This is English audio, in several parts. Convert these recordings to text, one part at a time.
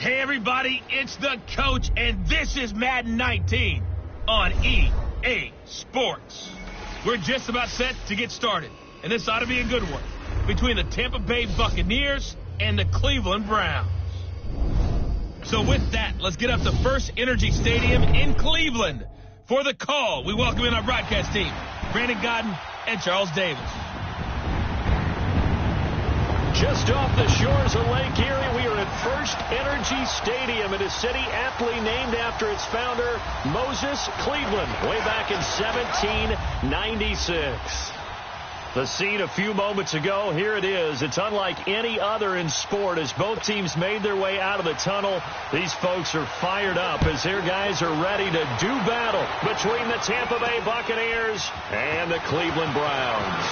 Hey everybody, it's the coach, and this is Madden 19 on EA Sports. We're just about set to get started, and this ought to be a good one, between the Tampa Bay Buccaneers and the Cleveland Browns. So with that, let's get up to First Energy Stadium in Cleveland. For the call, we welcome in our broadcast team, Brandon Godden and Charles Davis. Just off the shores of Lake Erie, we are at First Energy Stadium in a city aptly named after its founder, Moses Cleveland, way back in 1796. The scene a few moments ago, here it is. It's unlike any other in sport as both teams made their way out of the tunnel. These folks are fired up as their guys are ready to do battle between the Tampa Bay Buccaneers and the Cleveland Browns.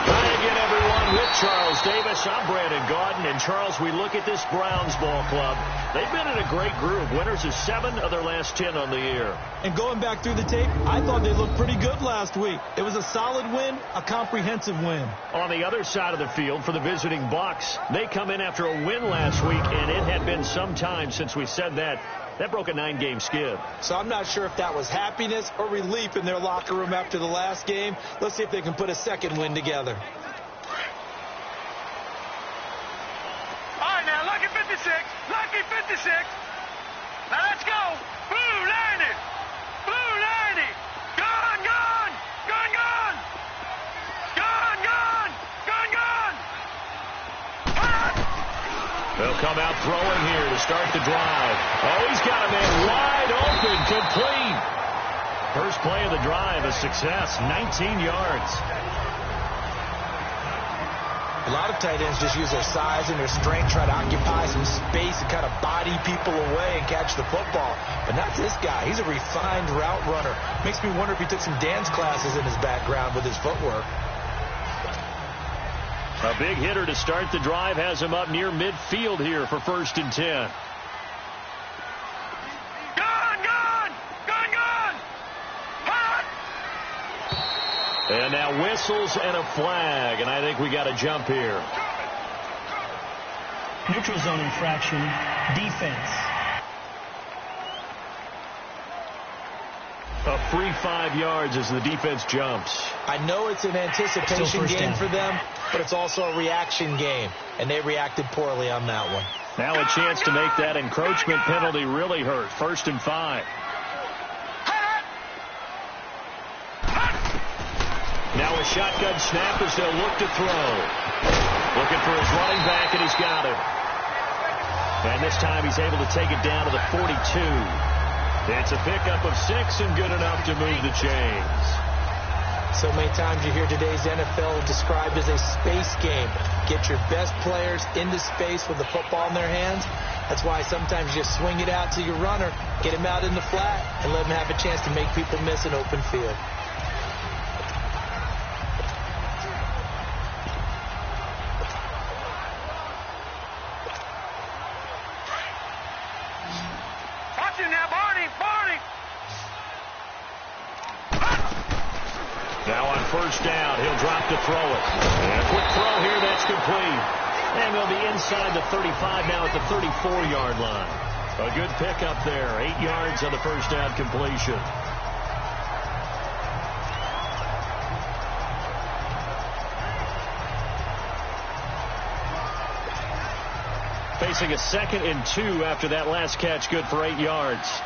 Hi again, everyone, with Charles Davis. I'm Brandon Godden. And, Charles, we look at this Browns ball club. They've been in a great group. Winners of 7 of their last 10 on the year. And going back through the tape, I thought they looked pretty good last week. It was a solid win, a comprehensive win. On the other side of the field for the visiting Bucs, they come in after a win last week, and it had been some time since we said that. That broke a 9-game skid. So I'm not sure if that was happiness or relief in their locker room after the last game. Let's see if they can put a second win together. All right, now, lucky 56. Lucky 56. Now, let's go. Blue 90. Blue 90. Gone, gone. Gone, gone. Gone, gone. Gone, gone. They'll come out throwing here to start the drive. Oh, he's got a man wide open, complete. First play of the drive, a success, 19 yards. A lot of tight ends just use their size and their strength, try to occupy some space and kind of body people away and catch the football. But not this guy. He's a refined route runner. Makes me wonder if he took some dance classes in his background with his footwork. A big hitter to start the drive has him up near midfield here for 1st and 10. Gone, gone. Gone, gone. Hot. And now whistles and a flag, and I think we got a jump here. Neutral zone infraction, defense. A free 5 yards as the defense jumps. I know it's an anticipation game for them, but it's also a reaction game, and they reacted poorly on that one. Now a chance to make that encroachment penalty really hurt. 1st and 5. Now a shotgun snap as they'll look to throw. Looking for his running back, and he's got it. And this time he's able to take it down to the 42. It's a pickup of 6 and good enough to move the chains. So many times you hear today's NFL described as a space game. Get your best players into space with the football in their hands. That's why sometimes you swing it out to your runner, get him out in the flat, and let him have a chance to make people miss an open field. Now on 1st down, he'll drop to throw it. And a quick throw here, that's complete. And they'll be inside the 35 now at the 34-yard line. A good pickup there, 8 yards on the 1st down completion. Facing a 2nd and 2 after that last catch, good for 8 yards.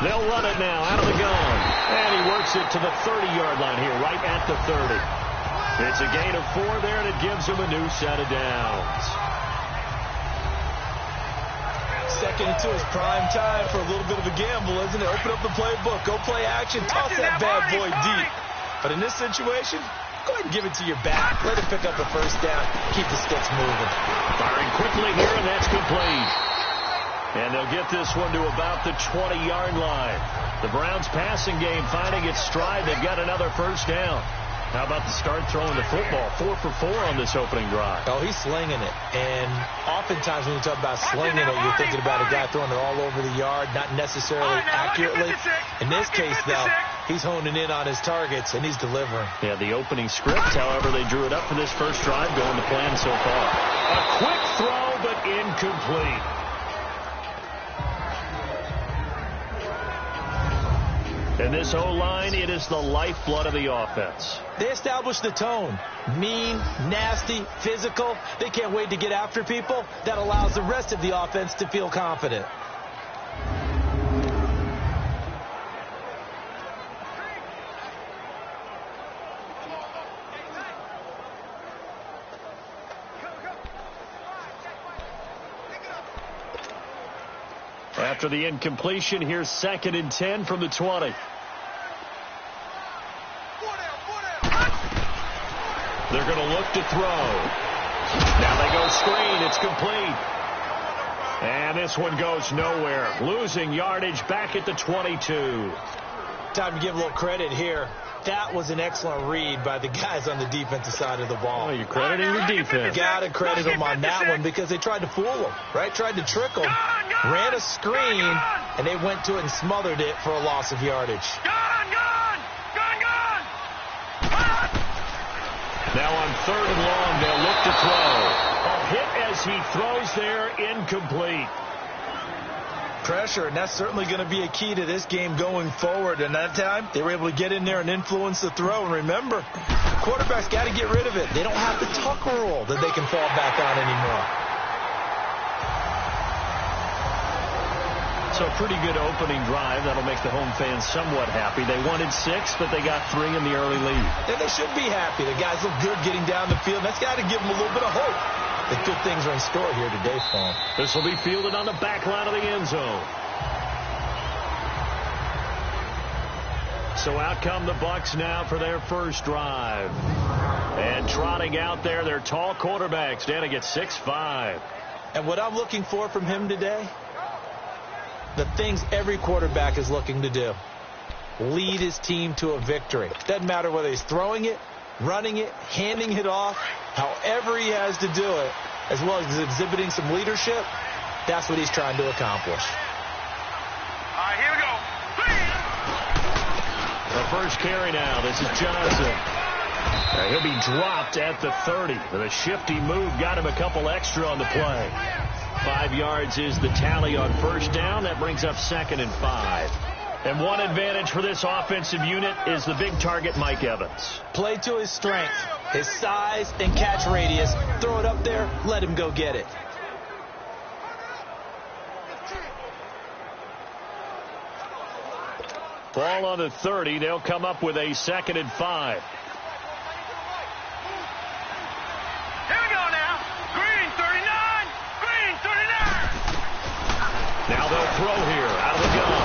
They'll run it now out of the gun. And he works it to the 30-yard line here, right at the 30. It's a gain of 4 there, and it gives him a new set of downs. 2nd and 2 is prime time for a little bit of a gamble, isn't it? Open up the playbook. Go play action. Toss that bad boy deep. But in this situation, go ahead and give it to your back. Let him pick up the 1st down. Keep the sticks moving. Firing quickly here, and that's complete. And they'll get this one to about the 20-yard line. The Browns passing game finding its stride. They've got another 1st down. How about the start throwing the football? 4 for 4 on this opening drive. Oh, he's slinging it. And oftentimes when you talk about slinging it, you're thinking about a guy throwing it all over the yard, not necessarily accurately. In this case, though, He's honing in on his targets, and he's delivering. Yeah, the opening script, however, they drew it up for this first drive, going to plan so far. A quick throw, but incomplete. And this O-line, it is the lifeblood of the offense. They establish the tone. Mean, nasty, physical. They can't wait to get after people. That allows the rest of the offense to feel confident. After the incompletion, here's 2nd and 10 from the 20. They're going to look to throw. Now they go screen. It's complete. And this one goes nowhere. Losing yardage back at the 22. Time to give a little credit here. That was an excellent read by the guys on the defensive side of the ball. Oh, you're crediting your defense. Got to credit them on that one because they tried to fool them, right? Tried to trick them. Ran a screen, and they went to it and smothered it for a loss of yardage. Now on 3rd and long, they'll look to throw. A hit as he throws there, incomplete. Pressure, and that's certainly going to be a key to this game going forward. And that time, they were able to get in there and influence the throw. And remember, quarterbacks got to get rid of it. They don't have the tuck rule that they can fall back on anymore. So a pretty good opening drive. That'll make the home fans somewhat happy. They wanted 6, but they got 3 in the early lead. And they should be happy. The guys look good getting down the field. That's got to give them a little bit of hope that good things are in store here today for them. This will be fielded on the back line of the end zone. So out come the Bucs now for their first drive. And trotting out there, their tall quarterback standing at 6'5". And what I'm looking for from him today, the things every quarterback is looking to do. Lead his team to a victory. Doesn't matter whether he's throwing it, running it, handing it off, however he has to do it, as well as exhibiting some leadership, that's what he's trying to accomplish. All right, here we go. The first carry now. This is Johnson. He'll be dropped at the 30. With a shifty move, got him a couple extra on the play. 5 yards is the tally on first down. That brings up 2nd and 5. And one advantage for this offensive unit is the big target, Mike Evans. Play to his strength, his size and catch radius. Throw it up there, let him go get it. Ball on the 30. They'll come up with a 2nd and 5. Here we go now. Green 39. Green 39. Now they'll throw here out of the gun.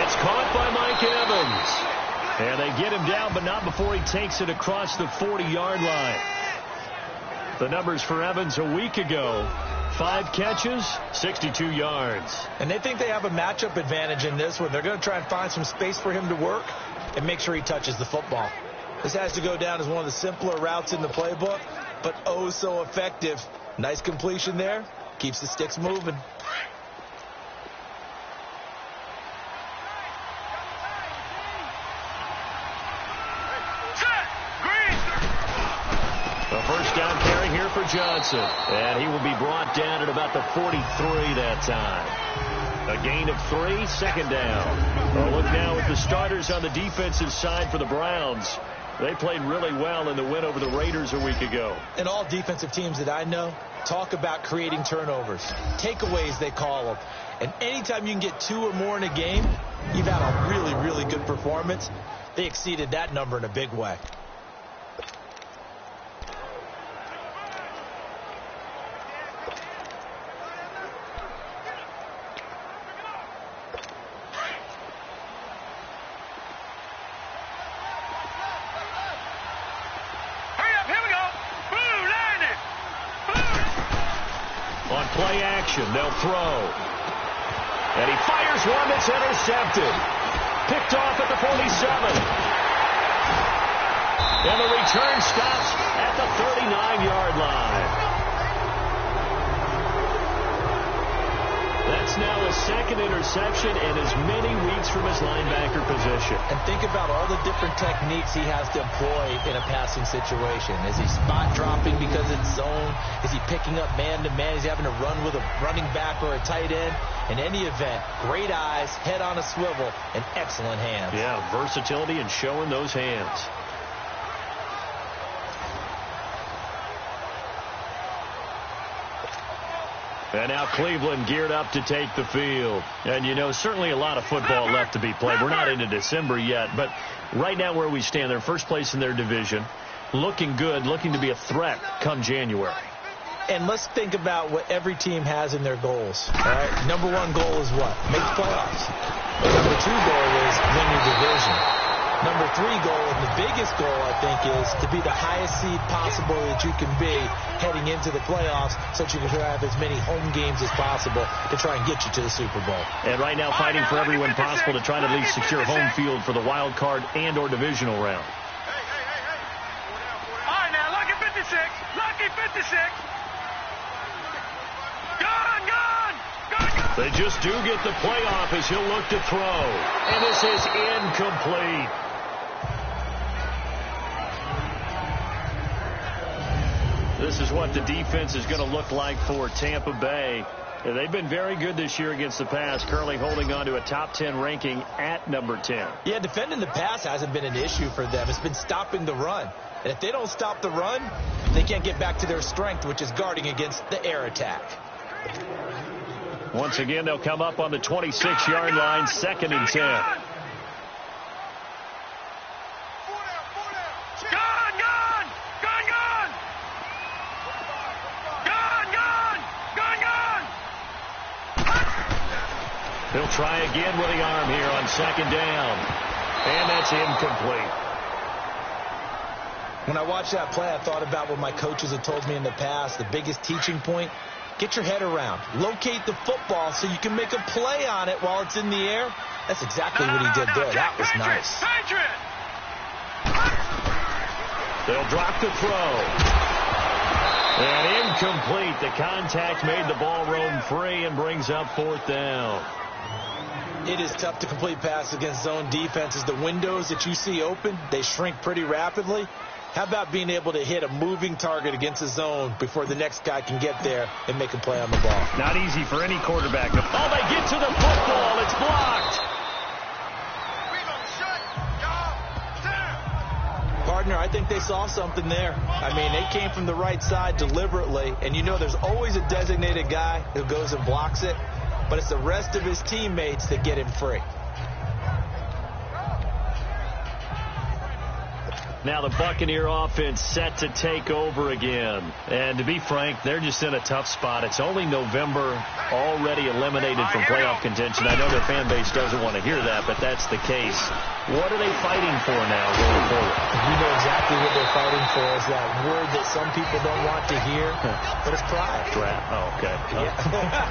It's caught by Mike Evans. And they get him down, but not before he takes it across the 40-yard line. The numbers for Evans a week ago: 5 catches, 62 yards. And they think they have a matchup advantage in this one. They're going to try and find some space for him to work and make sure he touches the football. This has to go down as one of the simpler routes in the playbook, but oh so effective. Nice completion there. Keeps the sticks moving. First down carry here for Johnson. And he will be brought down at about the 43 that time. A gain of 3, 2nd down. Well, look now at the starters on the defensive side for the Browns. They played really well in the win over the Raiders a week ago. And all defensive teams that I know talk about creating turnovers. Takeaways, they call them. And anytime you can get 2 or more in a game, you've had a really, really good performance. They exceeded that number in a big way. Play action. They'll throw. And he fires one that's intercepted. Picked off at the 47. And the return stops at the 39-yard line. That's now a second interception and as many weeks from his linebacker position. And think about all the different techniques he has to employ in a passing situation. Is he spot dropping because it's zone? Is he picking up man-to-man? Is he having to run with a running back or a tight end? In any event, great eyes, head on a swivel, and excellent hands. Yeah, versatility and showing those hands. And now Cleveland geared up to take the field. And, you know, certainly a lot of football left to be played. We're not into December yet, but right now where we stand, they're first place in their division, looking good, looking to be a threat come January. And let's think about what every team has in their goals. All right, number one goal is what? Make the playoffs. Number two goal is win your division. Number three goal, and the biggest goal, I think, is to be the highest seed possible that you can be heading into the playoffs so that you can have as many home games as possible to try and get you to the Super Bowl. And right now fighting for everyone possible to try to at least secure home field for the wild card and or divisional round. All right, now, lucky 56. Lucky 56. Gone. They just do get the playoff as he'll look to throw. And this is incomplete. This is what the defense is going to look like for Tampa Bay. They've been very good this year against the pass, currently holding on to a top 10 ranking at number 10. Yeah, defending the pass hasn't been an issue for them. It's been stopping the run. And if they don't stop the run, they can't get back to their strength, which is guarding against the air attack. Once again, they'll come up on the 26-yard line, 2nd and 10. He'll try again with the arm here on 2nd down. And that's incomplete. When I watched that play, I thought about what my coaches had told me in the past. The biggest teaching point, get your head around. Locate the football so you can make a play on it while it's in the air. That's exactly what he did there. That was nice. They'll drop the throw. And incomplete. The contact made the ball roam free and brings up 4th down. It is tough to complete passes against zone defenses. The windows that you see open, they shrink pretty rapidly. How about being able to hit a moving target against a zone before the next guy can get there and make a play on the ball? Not easy for any quarterback. Oh, they get to the football. It's blocked. Partner, I think they saw something there. I mean, they came from the right side deliberately, and you know there's always a designated guy who goes and blocks it, but it's the rest of his teammates that get him free. Now the Buccaneer offense set to take over again. And to be frank, they're just in a tough spot. It's only November, already eliminated from playoff contention. I know their fan base doesn't want to hear that, but that's the case. What are they fighting for now going forward? You know exactly what they're fighting for is that word that some people don't want to hear, but it's pride. Draft. Oh, okay. Yeah.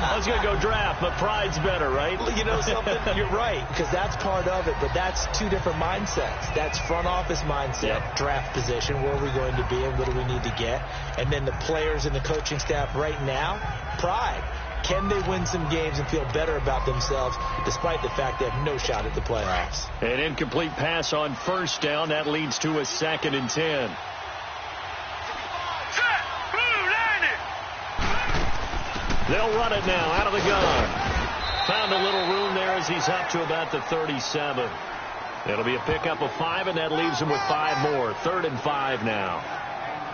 I was going to go draft, but pride's better, right? You know something? You're right, because that's part of it, but that's two different mindsets. That's front office mindset. Yep. Draft position, where are we going to be and what do we need to get? And then the players and the coaching staff right now, pride. Can they win some games and feel better about themselves despite the fact they have no shot at the playoffs? An incomplete pass on 1st down. That leads to a 2nd and 10. They'll run it now out of the gun. Found a little room there as he's up to about the 37. It'll be a pickup of 5, and that leaves him with 5 more. 3rd and 5 now.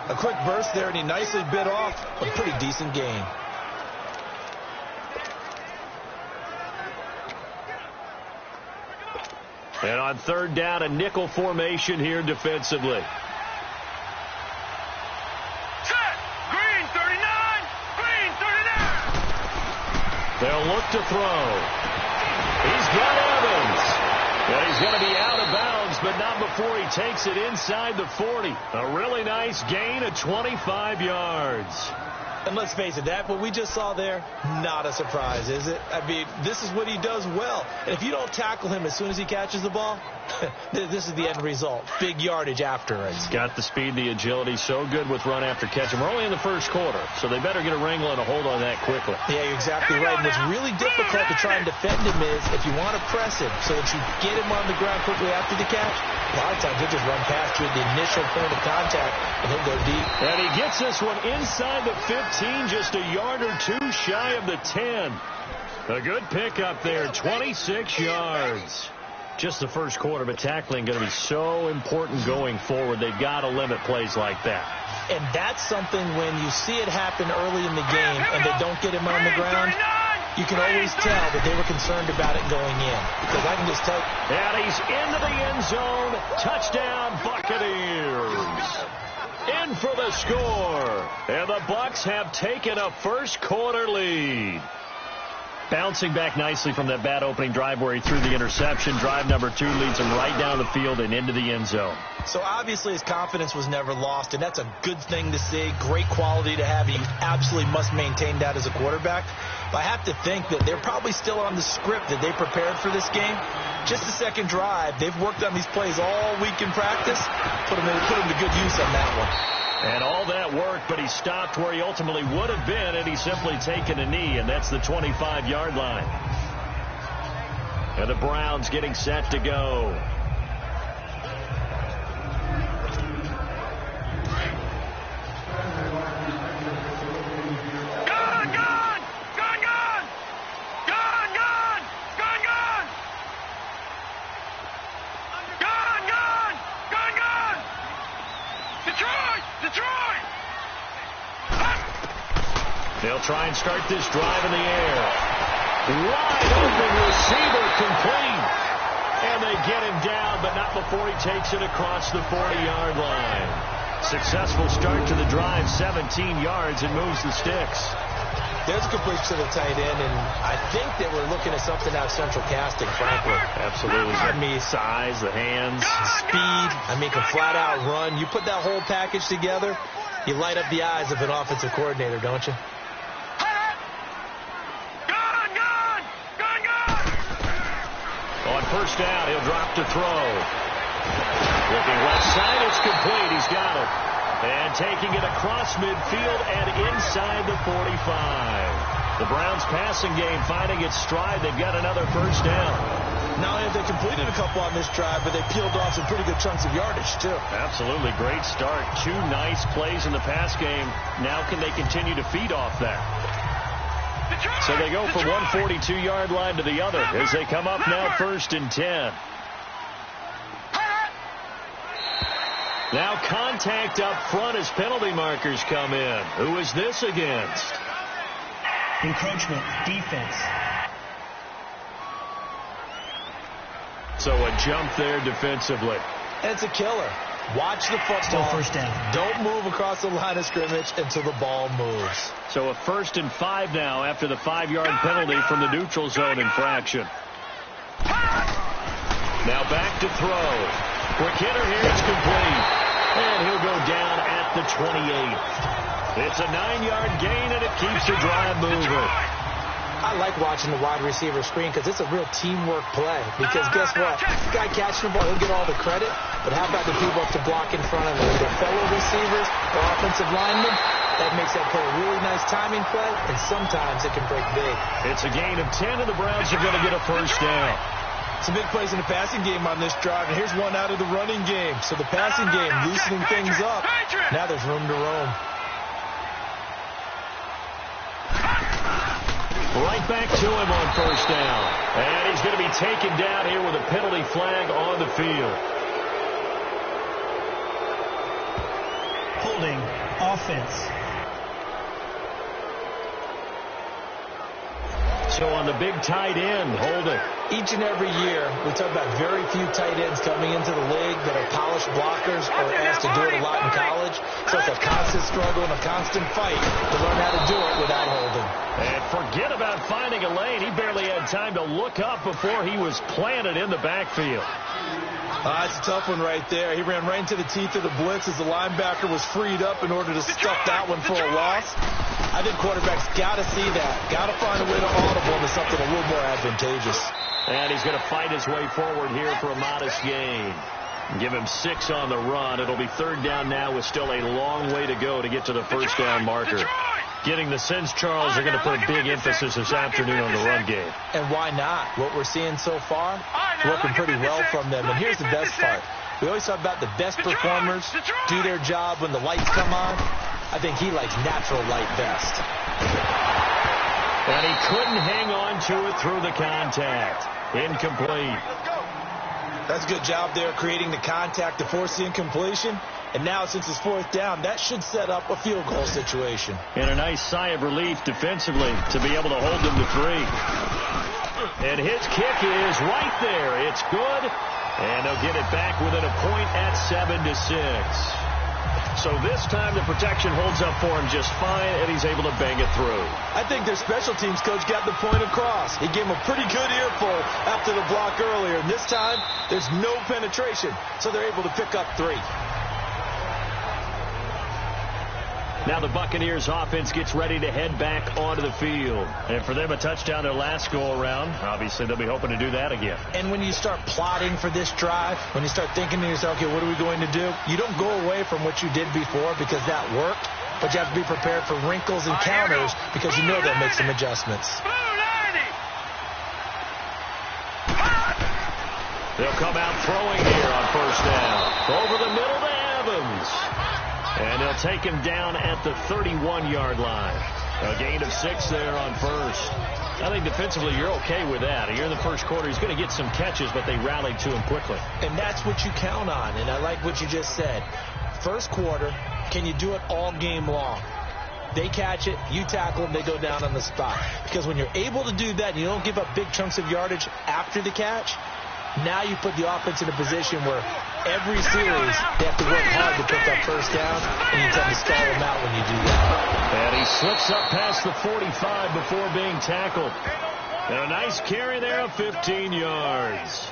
A quick burst there, and he nicely bit off a pretty decent gain. And on 3rd down, a nickel formation here defensively. Set! Green 39! Green 39! They'll look to throw. He's got Evans. And he's going to be out of bounds, but not before he takes it inside the 40. A really nice gain of 25 yards. And let's face it, that what we just saw there, not a surprise, is it? I mean, this is what he does well. And if you don't tackle him as soon as he catches the ball, This is the end result. Big yardage after it. He's got the speed, the agility, so good with run after catch. And we're only in the first quarter, so they better get a wrangle and a hold on that quickly. Yeah, you're exactly right. And what's really difficult to try and defend him is if you want to press him so that you get him on the ground quickly after the catch, a lot of times he'll just run past you at the initial point of contact, and he'll go deep. And he gets this one inside the 15, just a yard or two shy of the 10. A good pickup there, 26 yards. Just the first quarter, but tackling going to be so important going forward. They've got to limit plays like that. And that's something when you see it happen early in the game and they don't get him on the ground, you can always tell that they were concerned about it going in. Because I can just tell. And he's into the end zone. Touchdown, Buccaneers. In for the score. And the Bucs have taken a first quarter lead. Bouncing back nicely from that bad opening drive where he threw the interception. Drive number 2 leads him right down the field and into the end zone. So obviously his confidence was never lost, and that's a good thing to see. Great quality to have. You absolutely must maintain that as a quarterback. But I have to think that they're probably still on the script that they prepared for this game. Just the second drive. They've worked on these plays all week in practice. Put them to good use on that one. And all that worked, but he stopped where he ultimately would have been had he simply taken a knee, and that's the 25-yard line. And the Browns getting set to go. They'll try and start this drive in the air. Wide open receiver complete. And they get him down, but not before he takes it across the 40-yard line. Successful start to the drive, 17 yards, and moves the sticks. There's a completion to the tight end, and I think that we're looking at something out of central casting, frankly. Absolutely. I mean, size, the hands. Speed. I mean, can flat out run. You put that whole package together, you light up the eyes of an offensive coordinator, don't you? On first down, he'll drop to throw. Looking left side, it's complete. He's got it. And taking it across midfield and inside the 45. The Browns passing game finding its stride. They've got another first down. Not only have they completed a couple on this drive, but they peeled off some pretty good chunks of yardage, too. Absolutely. Great start. 2 nice plays in the pass game. Now can they continue to feed off that? So they go from one 42-yard line to the other as they come up now 1st and 10. Now contact up front as penalty markers come in. Who is this against? Encroachment, defense. So a jump there defensively. It's a killer. Watch the football. Still first down. Don't move across the line of scrimmage until the ball moves. So a 1st and 5 now after the 5-yard penalty from the neutral zone infraction. Now back to throw. Quick hitter here. It's complete. And he'll go down at the 28. It's a 9-yard gain, and it keeps the drive moving. I like watching the wide receiver screen because it's a real teamwork play. Because guess what? The guy catching the ball, he'll get all the credit. But how about the people up to block in front of him? Their fellow receivers or offensive linemen? That makes that play a really nice timing play, and sometimes it can break big. It's a gain of 10, and the Browns are going to get a first down. Some big plays in the passing game on this drive, and here's one out of the running game. So the passing game loosening things up. Now there's room to roam. Right back to him on first down. And he's going to be taken down here with a penalty flag on the field. Holding, offense. So on the big tight end, holding. Each and every year, we talk about very few tight ends coming into the league that are polished blockers or asked to do it a lot in college. So it's a constant struggle and a constant fight to learn how to do it without holding. And forget about finding a lane. He barely had time to look up before he was planted in the backfield. That's a tough one right there. He ran right into the teeth of the blitz as the linebacker was freed up in order to stuff that one for a loss. I think quarterbacks got to see that. Got to find a way to audible into something a little more advantageous. And he's going to fight his way forward here for a modest gain. Give him 6 on the run. It'll be 3rd down now with still a long way to go to get to the first down marker. Getting the sense, Charles, are going to put a big emphasis this afternoon on the run game. And why not? What we're seeing so far is working pretty well from them. And here's the best part. We always talk about the best performers do their job when the lights come on. I think he likes natural light best. And he couldn't hang on to it through the contact. Incomplete. That's a good job there creating the contact to force the incompletion. And now, since it's 4th down, that should set up a field goal situation. And a nice sigh of relief defensively to be able to hold them to 3. And his kick is right there. It's good. And they'll get it back within a point at 7-6. So this time the protection holds up for him just fine, and he's able to bang it through. I think their special teams coach got the point across. He gave him a pretty good earful after the block earlier. And this time, there's no penetration, so they're able to pick up 3. Now the Buccaneers offense gets ready to head back onto the field. And for them, a touchdown their last go-around. Obviously, they'll be hoping to do that again. And when you start plotting for this drive, when you start thinking to yourself, okay, what are we going to do? You don't go away from what you did before because that worked, but you have to be prepared for wrinkles and counters because you know they'll make some adjustments. They'll come out throwing here on first down. Over the middle to Evans. And they'll take him down at the 31-yard line. A gain of 6 there on first. I think defensively you're okay with that. Here in the first quarter, he's going to get some catches, but they rallied to him quickly. And that's what you count on, and I like what you just said. First quarter, can you do it all game long? They catch it, you tackle them, they go down on the spot. Because when you're able to do that and you don't give up big chunks of yardage after the catch, now you put the offense in a position where every series they have to work hard to pick up first down, and you tend to stall them out when you do that. And he slips up past the 45 before being tackled. And a nice carry there of 15 yards.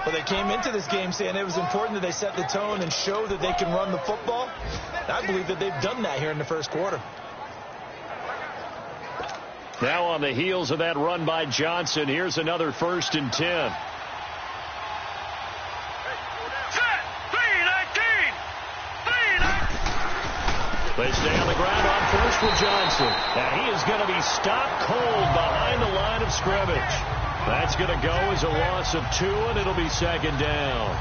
Well, they came into this game saying it was important that they set the tone and show that they can run the football. I believe that they've done that here in the first quarter. Now on the heels of that run by Johnson, here's another 1st and 10. They stay on the ground on first with Johnson. And he is going to be stopped cold behind the line of scrimmage. That's going to go as a loss of 2, and it'll be 2nd down.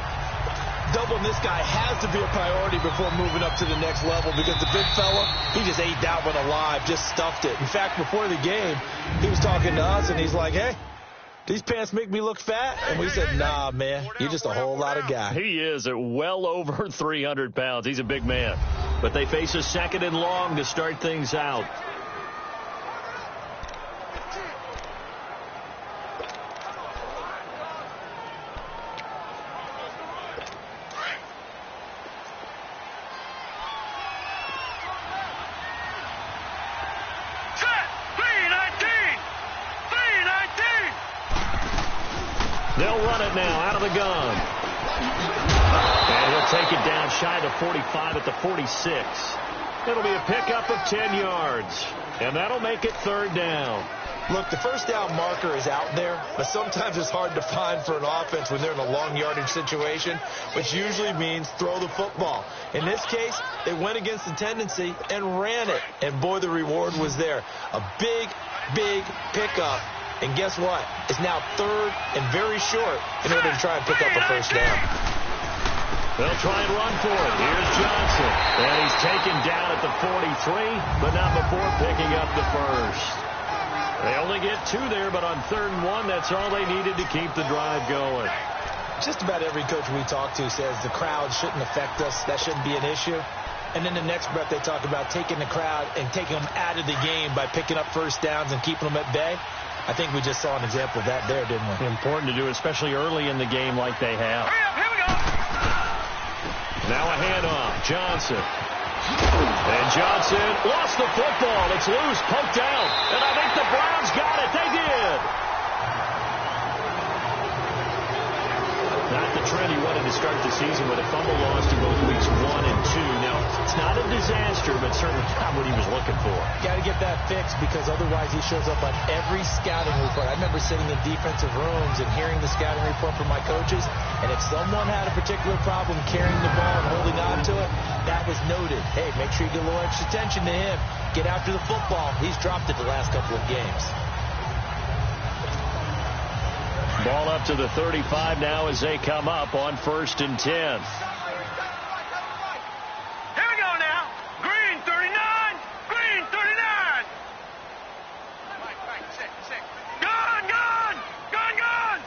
Doubling this guy has to be a priority before moving up to the next level because the big fella, he just ate that one alive, just stuffed it. In fact, before the game, he was talking to us, and he's like, hey, these pants make me look fat? And we said, nah, man, you're just a whole lot of guy. He is at well over 300 pounds. He's a big man. But they face a 2nd and long to start things out. They'll run it now out of the gun. And he'll take it down shy of 45 at the 46. It'll be a pickup of 10 yards. And that'll make it 3rd down. Look, the first down marker is out there, but sometimes it's hard to find for an offense when they're in a long yardage situation, which usually means throw the football. In this case, they went against the tendency and ran it. And boy, the reward was there. A big, big pickup. And guess what? It's now 3rd and very short in order to try and pick up a first down. They'll try and run for it. Here's Johnson. And he's taken down at the 43, but not before picking up the first. They only get 2 there, but on 3rd and 1, that's all they needed to keep the drive going. Just about every coach we talk to says the crowd shouldn't affect us. That shouldn't be an issue. And then the next breath they talk about taking the crowd and taking them out of the game by picking up first downs and keeping them at bay. I think we just saw an example of that there, didn't we? Important to do, especially early in the game like they have. Here we go. Now a handoff. Johnson. And Johnson lost the football. It's loose, poked out. And I think the Browns got it. They did. Not the trend you wanted to start the season with. A fumble lost in both weeks 1 and 2. Now, it's not a disaster, but certainly not what he was looking for. Got to get that fixed because otherwise he shows up on every scouting report. I remember sitting in defensive rooms and hearing the scouting report from my coaches, and if someone had a particular problem carrying the ball and holding on to it, that was noted. Hey, make sure you get a little extra attention to him. Get after the football. He's dropped it the last couple of games. Ball up to the 35 now as they come up on 1st and 10. Here we go now. Green 39. Green 39. Gone, gone. Gone, gone.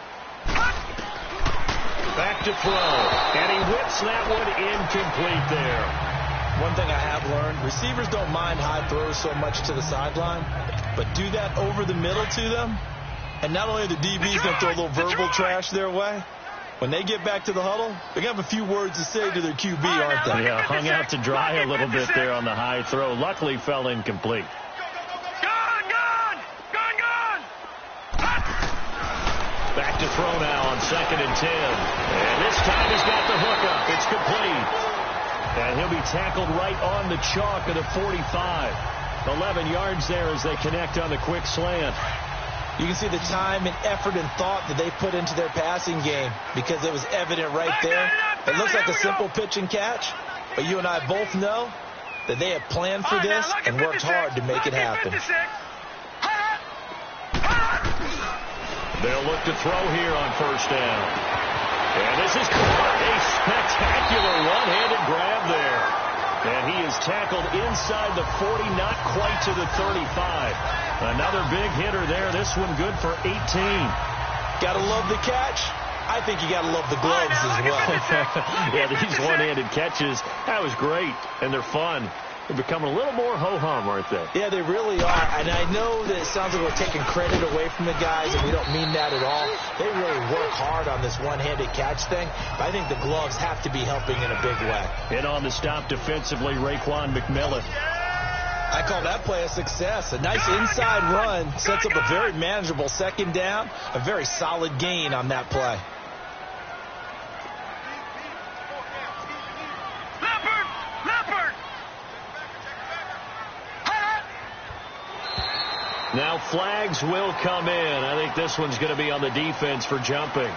Back to throw. And he whips that one incomplete there. One thing I have learned, receivers don't mind high throws so much to the sideline, but do that over the middle to them. And not only are the DBs going to throw a little verbal trash their way, when they get back to the huddle, they're going to have a few words to say to their QB, aren't they? Yeah, hung out to dry a little bit there on the high throw. Luckily fell incomplete. Gone, gone. Gone, gone. Back to throw now on 2nd and 10. And this time he's got the hook up. It's complete. And he'll be tackled right on the chalk of the 45. 11 yards there as they connect on the quick slant. You can see the time and effort and thought that they put into their passing game because it was evident right there. It looks like a simple pitch and catch, but you and I both know that they have planned for this and worked hard to make it happen. They'll look to throw here on 1st down. And this is caught. A spectacular one-handed grab there. And he is tackled inside the 40, not quite to the 35. Another big hitter there. This one good for 18. Got to love the catch. I think you got to love the gloves as well. Yeah, these one-handed catches, that was great. And they're fun. They're becoming a little more ho-hum, aren't they? Yeah, they really are. And I know that it sounds like we're taking credit away from the guys, and we don't mean that at all. They really work hard on this one-handed catch thing. But I think the gloves have to be helping in a big way. In on the stop defensively, Raekwon McMillan. I call that play a success. A nice inside run sets up a very manageable 2nd down. A very solid gain on that play. Now flags will come in. I think this one's going to be on the defense for jumping.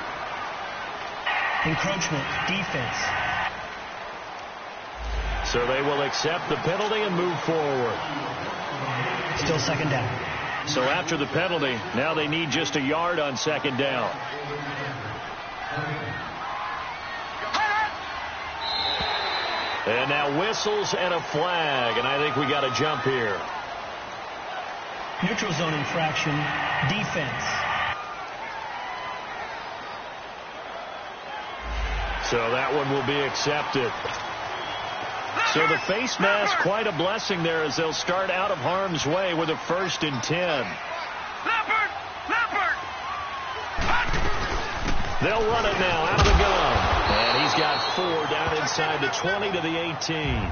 Encroachment, defense. So they will accept the penalty and move forward. Still 2nd down. So after the penalty, now they need just a yard on 2nd down. And now whistles and a flag, and I think we got a jump here. Neutral zone infraction, defense. So that one will be accepted. So the face mask, quite a blessing there as they'll start out of harm's way with a 1st and 10. Leopard! Leopard! They'll run it now out of the gun. And he's got 4 down inside the 20 to the 18.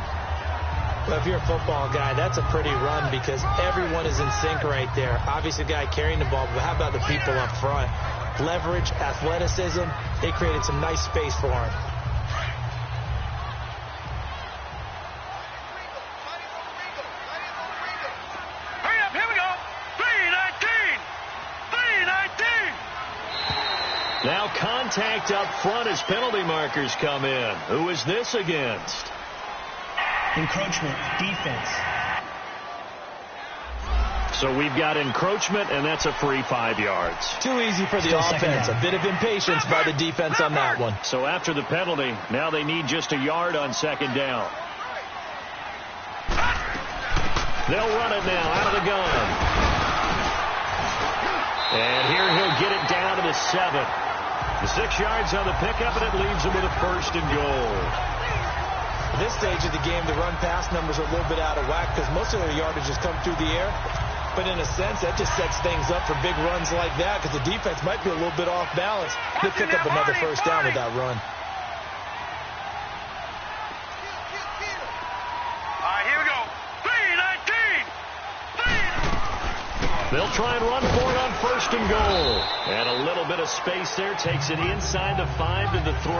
Well, if you're a football guy, that's a pretty run because everyone is in sync right there. Obviously, the guy carrying the ball, but how about the people up front? Leverage, athleticism, they created some nice space for him. Hurry up, here we go. 319. 319. Now contact up front as penalty markers come in. Who is this against? Encroachment, defense. So we've got encroachment, and that's a free 5 yards. Too easy for the Still offense. A bit of impatience by the defense on that one. So after the penalty, now they need just a yard on 2nd down. They'll run it now out of the gun. And here he'll get it down to the 7. The 6 yards on the pickup, and it leaves him with a 1st and goal. At this stage of the game, the run-pass numbers are a little bit out of whack because most of their yardage has come through the air. But in a sense, that just sets things up for big runs like that because the defense might be a little bit off balance. They'll pick up another 1st down with that run. All right, here we go. 319. They'll try and run for it on 1st and goal. And a little bit of space there takes it inside the 5 to the 3.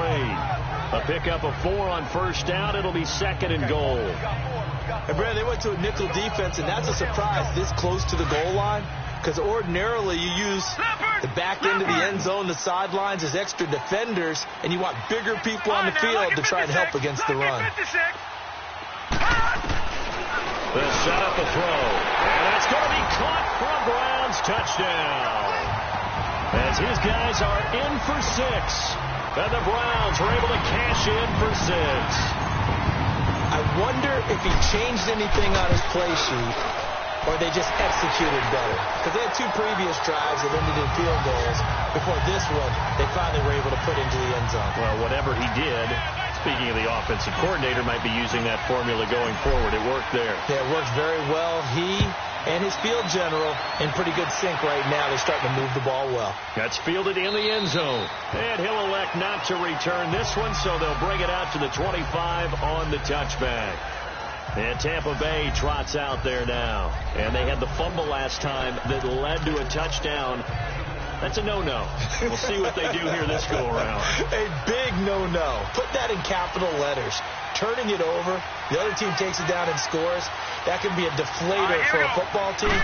A pickup of 4 on 1st down. It'll be 2nd and goal. And Brad, they went to a nickel defense, and that's a surprise this close to the goal line, because ordinarily you use the back end of the end zone, the sidelines as extra defenders, and you want bigger people on the field to try and help against the run. They'll set up a throw, and that's going to be caught for a Browns touchdown. As his guys are in for 6, and the Browns are able to cash in for 6. I wonder if he changed anything on his play sheet, or they just executed better. Because they had 2 previous drives that ended in field goals. Before this one, they finally were able to put into the end zone. Well, whatever he did, speaking of the offensive coordinator, might be using that formula going forward. It worked there. Yeah, it worked very well. He and his field general in pretty good sync right now. They're starting to move the ball well. That's fielded in the end zone. And he'll elect not to return this one, so they'll bring it out to the 25 on the touchback. And Tampa Bay trots out there now. And they had the fumble last time that led to a touchdown. That's a no-no. We'll see what they do here this go-around. A big no-no. Put that in capital letters. Turning it over, the other team takes it down and scores. That can be a deflator for a football team.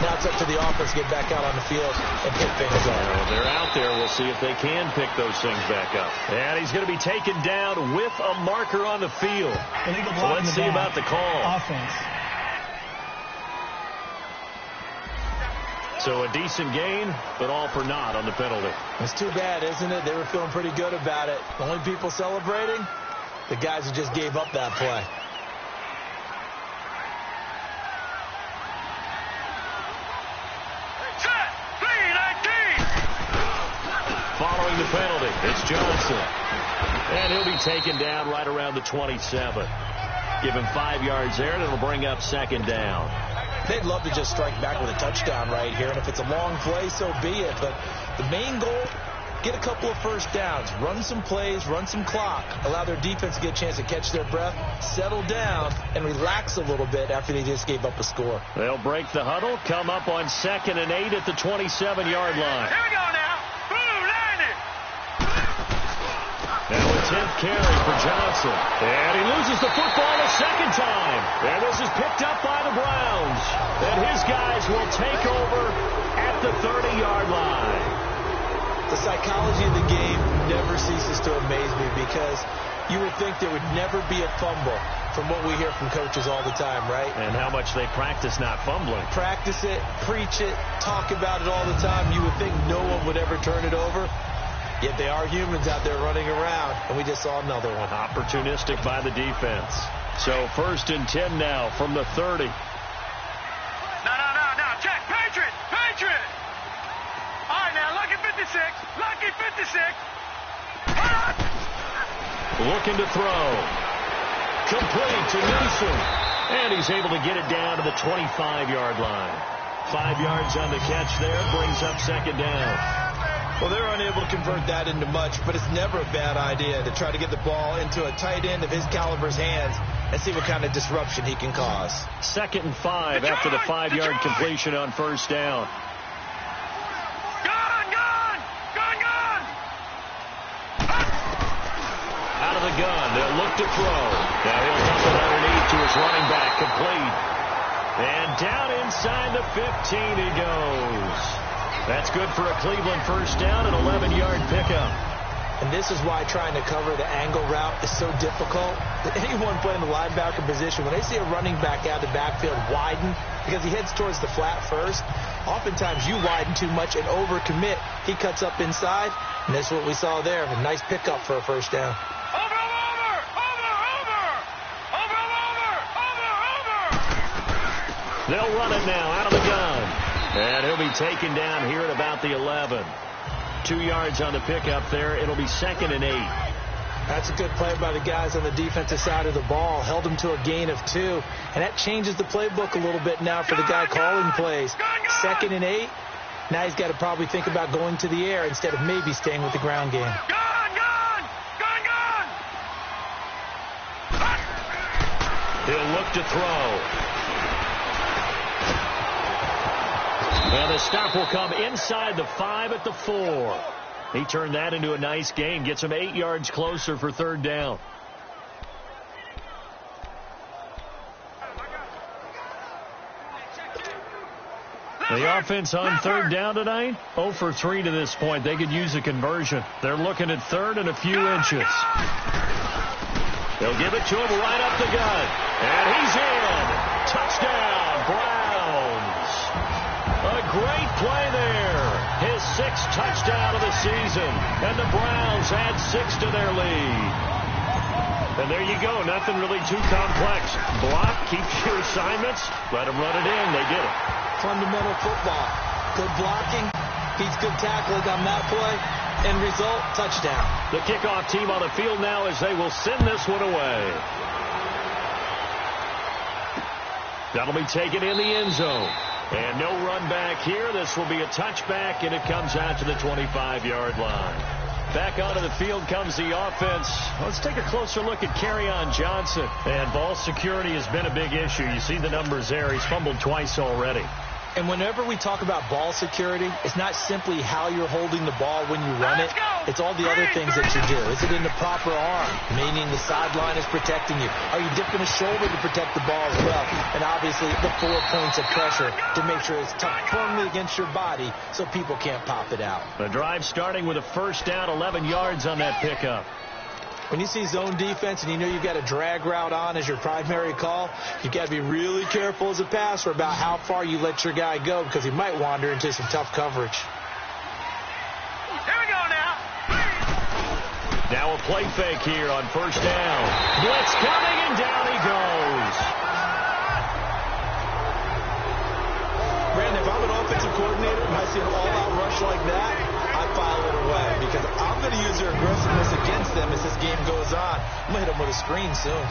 Now it's up to the offense to get back out on the field and pick things up. Well, they're out there. We'll see if they can pick those things back up. And he's going to be taken down with a marker on the field. So let's see about the call. Offense. So a decent gain, but all for naught on the penalty. It's too bad, isn't it? They were feeling pretty good about it. The only people celebrating, the guys who just gave up that play. Following the penalty, it's Johnson. And he'll be taken down right around the 27. Give him 5 yards there, and it'll bring up 2nd down. They'd love to just strike back with a touchdown right here, and if it's a long play, so be it. But the main goal, get a couple of 1st downs, run some plays, run some clock, allow their defense to get a chance to catch their breath, settle down, and relax a little bit after they just gave up a score. They'll break the huddle, come up on 2nd and 8 at the 27-yard line. Here we go now. Boom, line it. Now a 10th carry for Johnson. And he loses the football a 2nd time. And this is picked up by the Browns. And his guys will take over at the 30-yard line. The psychology of the game never ceases to amaze me, because you would think there would never be a fumble from what we hear from coaches all the time, right? And how much they practice not fumbling. Practice it, preach it, talk about it all the time. You would think no one would ever turn it over. Yet they are humans out there running around, and we just saw another one. Opportunistic by the defense. So 1st and 10 now from the 30. No. Check. Patriot. All right, now, lucky 56. Lucky 56. Looking to throw. Complete to Newsom. And he's able to get it down to the 25-yard line. 5 yards on the catch there. Brings up 2nd down. Well, they're unable to convert that into much, but it's never a bad idea to try to get the ball into a tight end of his caliber's hands and see what kind of disruption he can cause. 2nd and 5 after the 5-yard completion on 1st down. Gun! Out of the gun, they'll look to throw. Now he'll dump it underneath to his running back, complete. And down inside the 15 he goes. That's good for a Cleveland 1st down, an 11-yard pickup. And this is why trying to cover the angle route is so difficult. Anyone playing the linebacker position, when they see a running back out of the backfield widen, because he heads towards the flat first, oftentimes you widen too much and overcommit. He cuts up inside, and that's what we saw there. A nice pickup for a 1st down. They'll run it now out of the gun. And he'll be taken down here at about the 11. 2 yards on the pickup there. It'll be 2nd and 8. That's a good play by the guys on the defensive side of the ball. Held them to a gain of 2. And that changes the playbook a little bit now for the guy calling plays. 2nd and 8. Now he's got to probably think about going to the air instead of maybe staying with the ground game. He'll look to throw. And the stop will come inside the 5 at the 4. He turned that into a nice gain, gets him 8 yards closer for third down. The offense on third down tonight, 0 for 3 to this point. They could use a conversion. They're looking at third and a few inches. They'll give it to him right up the gut. And he's in. Touchdown, Browns. A great play there. His 6th touchdown of the season. And the Browns add 6 to their lead. And there you go. Nothing really too complex. Block, keep your assignments. Let them run it in. They did it. Fundamental football. Good blocking, beats good tackling on that play. End result, touchdown. The kickoff team on the field now as they will send this one away. That'll be taken in the end zone. And no run back here. This will be a touchback, and it comes out to the 25-yard line. Back onto the field comes the offense. Let's take a closer look at Kerryon Johnson. And ball security has been a big issue. You see the numbers there. He's fumbled twice already. And whenever we talk about ball security, it's not simply how you're holding the ball when you run it. It's all the other things that you do. Is it in the proper arm, meaning the sideline is protecting you? Are you dipping a shoulder to protect the ball as well? And obviously the 4 points of pressure to make sure it's tucked firmly against your body so people can't pop it out. The drive starting with a first down, 11 yards on that pickup. When you see zone defense and you know you've got a drag route on as your primary call, you've got to be really careful as a passer about how far you let your guy go because he might wander into some tough coverage. Here we go now. Now a play fake here on first down. Blitz coming, and down he goes. Brandon, if I'm an offensive coordinator and I see an all-out rush like that, I file it away because I'm going to use their aggressiveness against them as this game goes on. I'm going to hit them with a screen soon.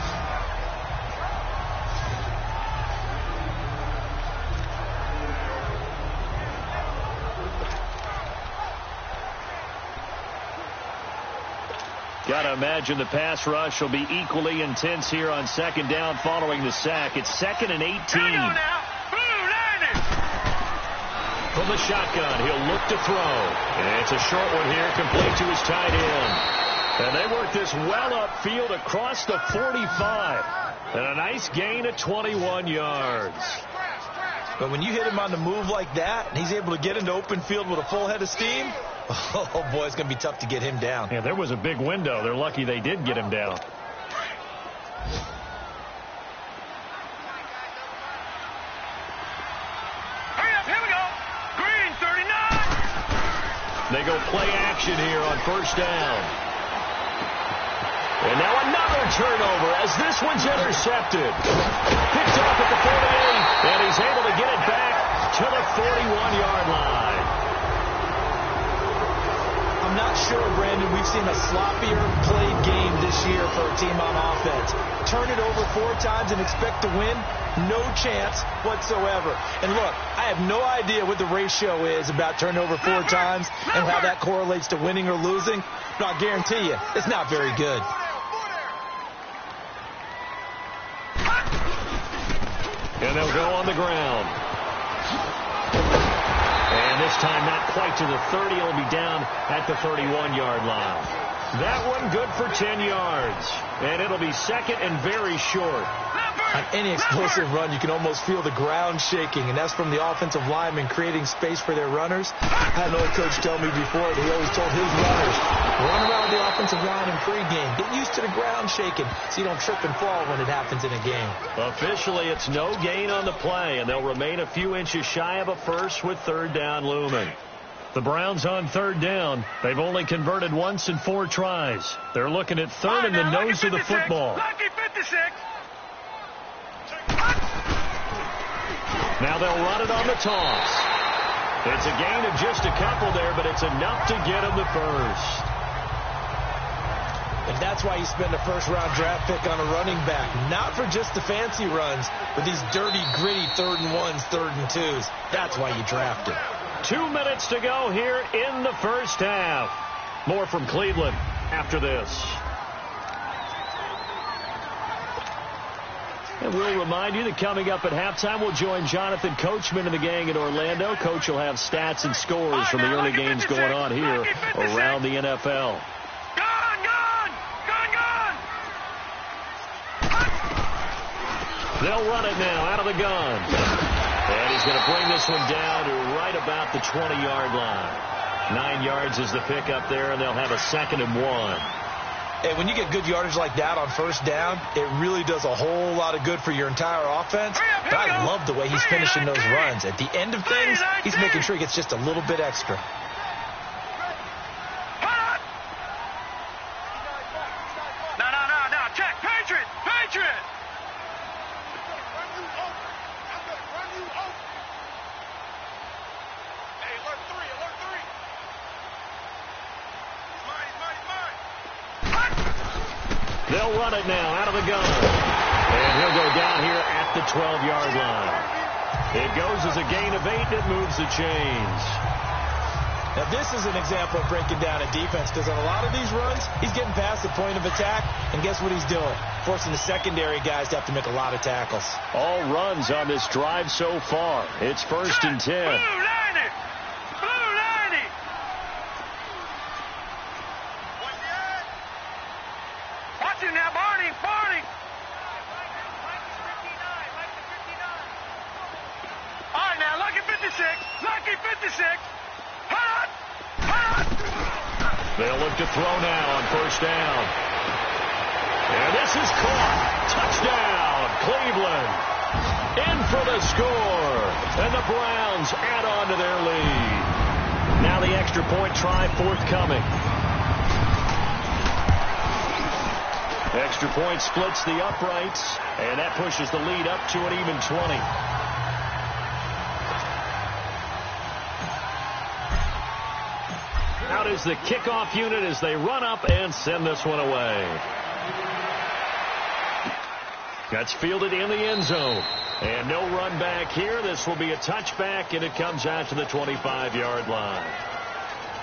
Got to imagine the pass rush will be equally intense here on second down following the sack. It's 2nd and 18. Here we go now. From the shotgun, he'll look to throw. And it's a short one here, complete to his tight end. And they work this well upfield across the 45. And a nice gain of 21 yards. But when you hit him on the move like that, and he's able to get into open field with a full head of steam, oh boy, it's going to be tough to get him down. Yeah, there was a big window. They're lucky they did get him down. They go play action here on first down. And now another turnover as this one's intercepted. Picked off at the 48, and he's able to get it back to the 41-yard line. I'm not sure, Brandon, we've seen a sloppier played game this year for a team on offense. Turn it over 4 times and expect to win? No chance whatsoever. And look, I have no idea what the ratio is about turnover 4 times and how that correlates to winning or losing, but I'll guarantee you, it's not very good. And they'll go on the ground. And this time not quite to the 30. It'll be down at the 31-yard line. That one good for 10 yards. And it'll be 2nd and very short. On any explosive run, you can almost feel the ground shaking, and that's from the offensive linemen creating space for their runners. I had an old coach tell me before that he always told his runners, run around the offensive line in pregame. Get used to the ground shaking so you don't trip and fall when it happens in a game. Officially, it's no gain on the play, and they'll remain a few inches shy of a first with third down looming. The Browns on third down. They've only converted once in 4 tries. They're looking at third in the nose of the football. Lucky 56. Now they'll run it on the toss. It's a gain of just a couple there, but it's enough to get him the first. And that's why you spend a first-round draft pick on a running back. Not for just the fancy runs, but these dirty, gritty 3rd and 1s, 3rd and 2s. That's why you draft him. 2 minutes to go here in the first half. More from Cleveland after this. And we'll remind you that coming up at halftime, we'll join Jonathan Coachman and the gang in Orlando. Coach will have stats and scores from the early games going on here around the NFL. They'll run it now out of the gun. And he's going to bring this one down to right about the 20-yard line. 9 yards is the pickup there, and they'll have a 2nd and 1. Hey, when you get good yardage like that on first down, it really does a whole lot of good for your entire offense. But I love the way he's finishing those runs. At the end of things, he's making sure he gets just a little bit extra. No. Check. Patriot. They'll run it now out of the gun. And he'll go down here at the 12-yard line. It goes as a gain of 8. It moves the chains. Now, this is an example of breaking down a defense, because on a lot of these runs, he's getting past the point of attack, and guess what he's doing? Forcing the secondary guys to have to make a lot of tackles. All runs on this drive so far. It's 1st and 10. Now, Barney. All right, now, lucky 56. Hot. They'll look to throw now on 1st down. And this is caught. Touchdown, Cleveland. In for the score. And the Browns add on to their lead. Now the extra point try forthcoming. Extra point splits the uprights, and that pushes the lead up to an even 20. Out is the kickoff unit as they run up and send this one away. That's fielded in the end zone. And no run back here. This will be a touchback, and it comes out to the 25-yard line.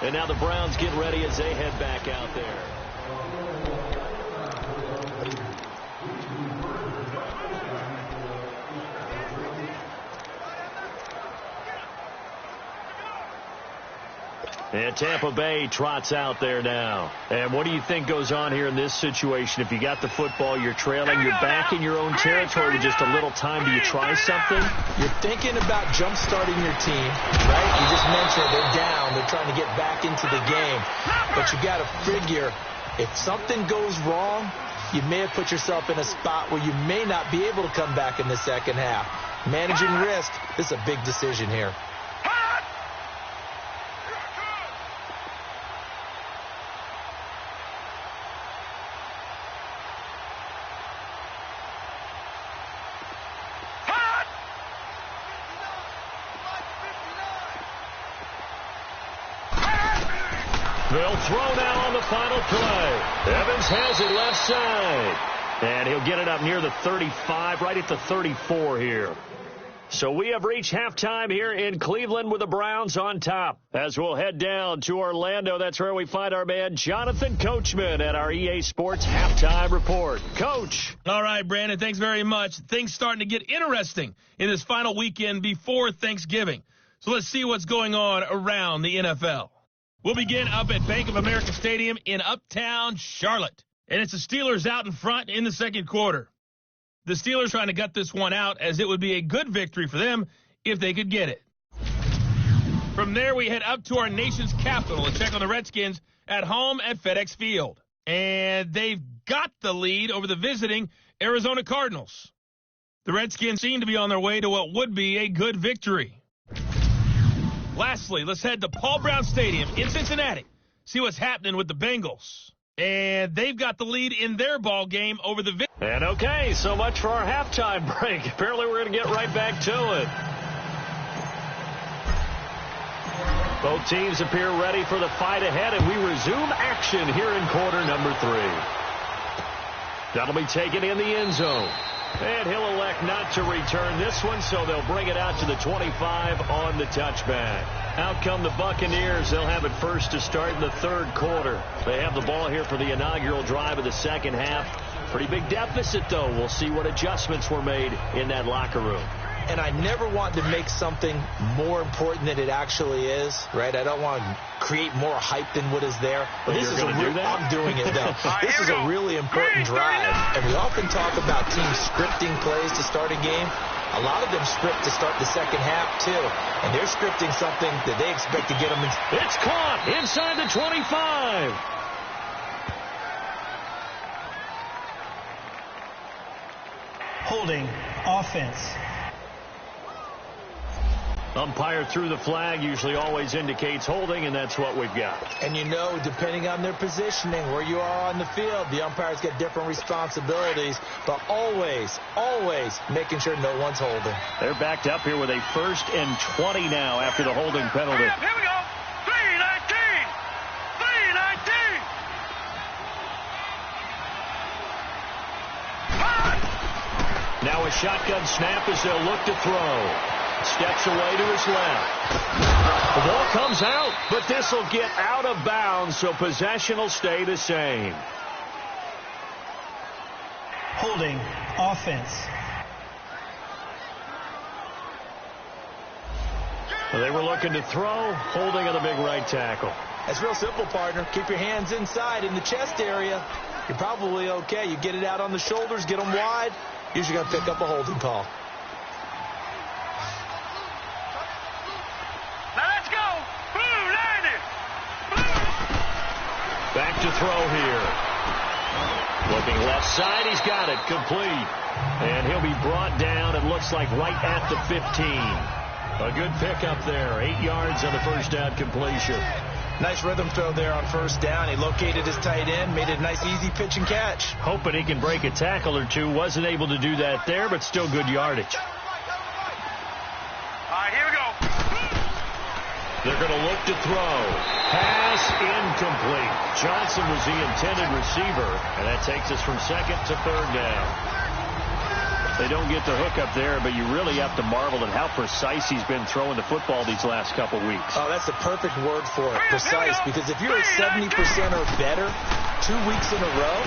And now the Browns get ready as they head back out there. And Tampa Bay trots out there now. And what do you think goes on here in this situation? If you got the football, you're trailing, you're back in your own territory with just a little time. Do you try something? You're thinking about jump-starting your team, right? You just mentioned they're down. They're trying to get back into the game. But you got to figure, if something goes wrong, you may have put yourself in a spot where you may not be able to come back in the second half. Managing risk, this is a big decision here. They'll throw now on the final play. Evans has it left side. And he'll get it up near the 35, right at the 34 here. So we have reached halftime here in Cleveland with the Browns on top. As we'll head down to Orlando, that's where we find our man Jonathan Coachman at our EA Sports Halftime Report. Coach. All right, Brandon, thanks very much. Things starting to get interesting in this final weekend before Thanksgiving. So let's see what's going on around the NFL. We'll begin up at Bank of America Stadium in Uptown Charlotte. And it's the Steelers out in front in the second quarter. The Steelers trying to gut this one out, as it would be a good victory for them if they could get it. From there, we head up to our nation's capital and check on the Redskins at home at FedEx Field. And they've got the lead over the visiting Arizona Cardinals. The Redskins seem to be on their way to what would be a good victory. Lastly, let's head to Paul Brown Stadium in Cincinnati. See what's happening with the Bengals. And they've got the lead in their ball game over the... And okay, so much for our halftime break. Apparently we're going to get right back to it. Both teams appear ready for the fight ahead, and we resume action here in quarter number 3. That'll be taken in the end zone. And he'll elect not to return this one, so they'll bring it out to the 25 on the touchback. Out come the Buccaneers. They'll have it first to start in the third quarter. They have the ball here for the inaugural drive of the second half. Pretty big deficit, though. We'll see what adjustments were made in that locker room. And I never want to make something more important than it actually is, right? I don't want to create more hype than what is there. But this is I'm doing it, though. This is a really important drive. And we often talk about teams scripting plays to start a game. A lot of them script to start the second half, too. And they're scripting something that they expect to get them in. It's caught inside the 25. Holding. Offense. Umpire threw the flag, usually always indicates holding, and that's what we've got. And you know, depending on their positioning, where you are on the field, the umpires get different responsibilities, but always, always making sure no one's holding. They're backed up here with a 1st and 20 now after the holding penalty. Here we go. 3-19. 3-19. Now a shotgun snap as they'll look to throw. Steps away to his left. The ball comes out, but this will get out of bounds, so possession will stay the same. Holding. Offense. Well, they were looking to throw, holding on the big right tackle. That's real simple, partner. Keep your hands inside in the chest area. You're probably okay. You get it out on the shoulders, get them wide. Usually going to pick up a holding call. Back to throw here. Looking left side, he's got it, complete. And he'll be brought down, it looks like right at the 15. A good pickup there, 8 yards on the first down completion. Nice rhythm throw there on first down. He located his tight end, made it a nice easy pitch and catch. Hoping he can break a tackle or two. Wasn't able to do that there, but still good yardage. All right, here we go. They're going to look to throw. Pass incomplete. Johnson was the intended receiver, and that takes us from 2nd to 3rd down. They don't get the hook up there, but you really have to marvel at how precise he's been throwing the football these last couple weeks. Oh, that's the perfect word for it, precise, because if you're at 70% or better 2 weeks in a row,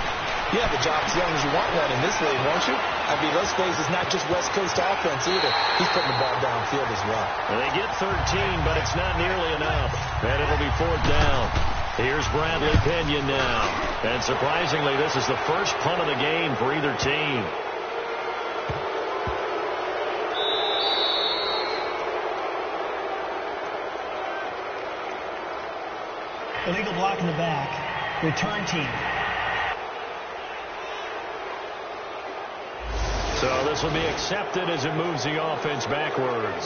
you have a job as long as you want one in this league, won't you? I mean, let's face it, it's not just West Coast offense either. He's putting the ball downfield as well. And they get 13, but it's not nearly enough. And it'll be 4th down. Here's Bradley Pinion now. And surprisingly, this is the first punt of the game for either team. Illegal block in the back. Return team. So this will be accepted as it moves the offense backwards.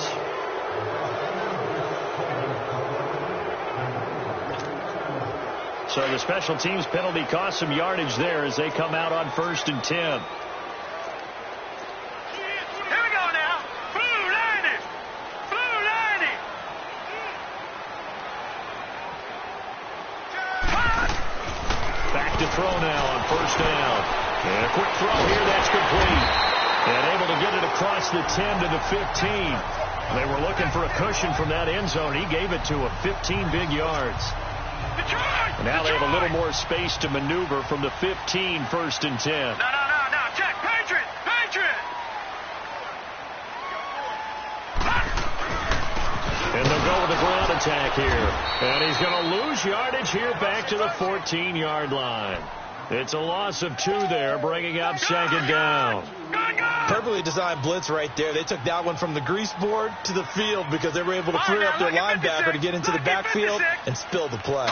So the special teams penalty cost some yardage there as they come out on 1st and 10. Here we go now. Blue 90. Blue 90. Back to throw now on 1st down. And a quick throw here, that's complete. And able to get it across the 10 to the 15. They were looking for a cushion from that end zone. He gave it to him, 15 big yards. And now they have a little more space to maneuver from the 15, 1st and 10. No. Check. Patriot. And they'll go with the ground attack here. And he's going to lose yardage here back to the 14-yard line. It's a loss of 2 there, bringing up 2nd down. Perfectly designed blitz right there. They took that one from the grease board to the field because they were able to free up their linebacker to get into the backfield and spill the play.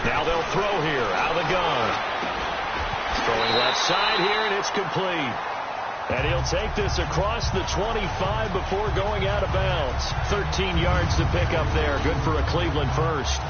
Now they'll throw here out of the gun. Throwing left side here, and it's complete. And he'll take this across the 25 before going out of bounds. 13 yards to pick up there. Good for a Cleveland first.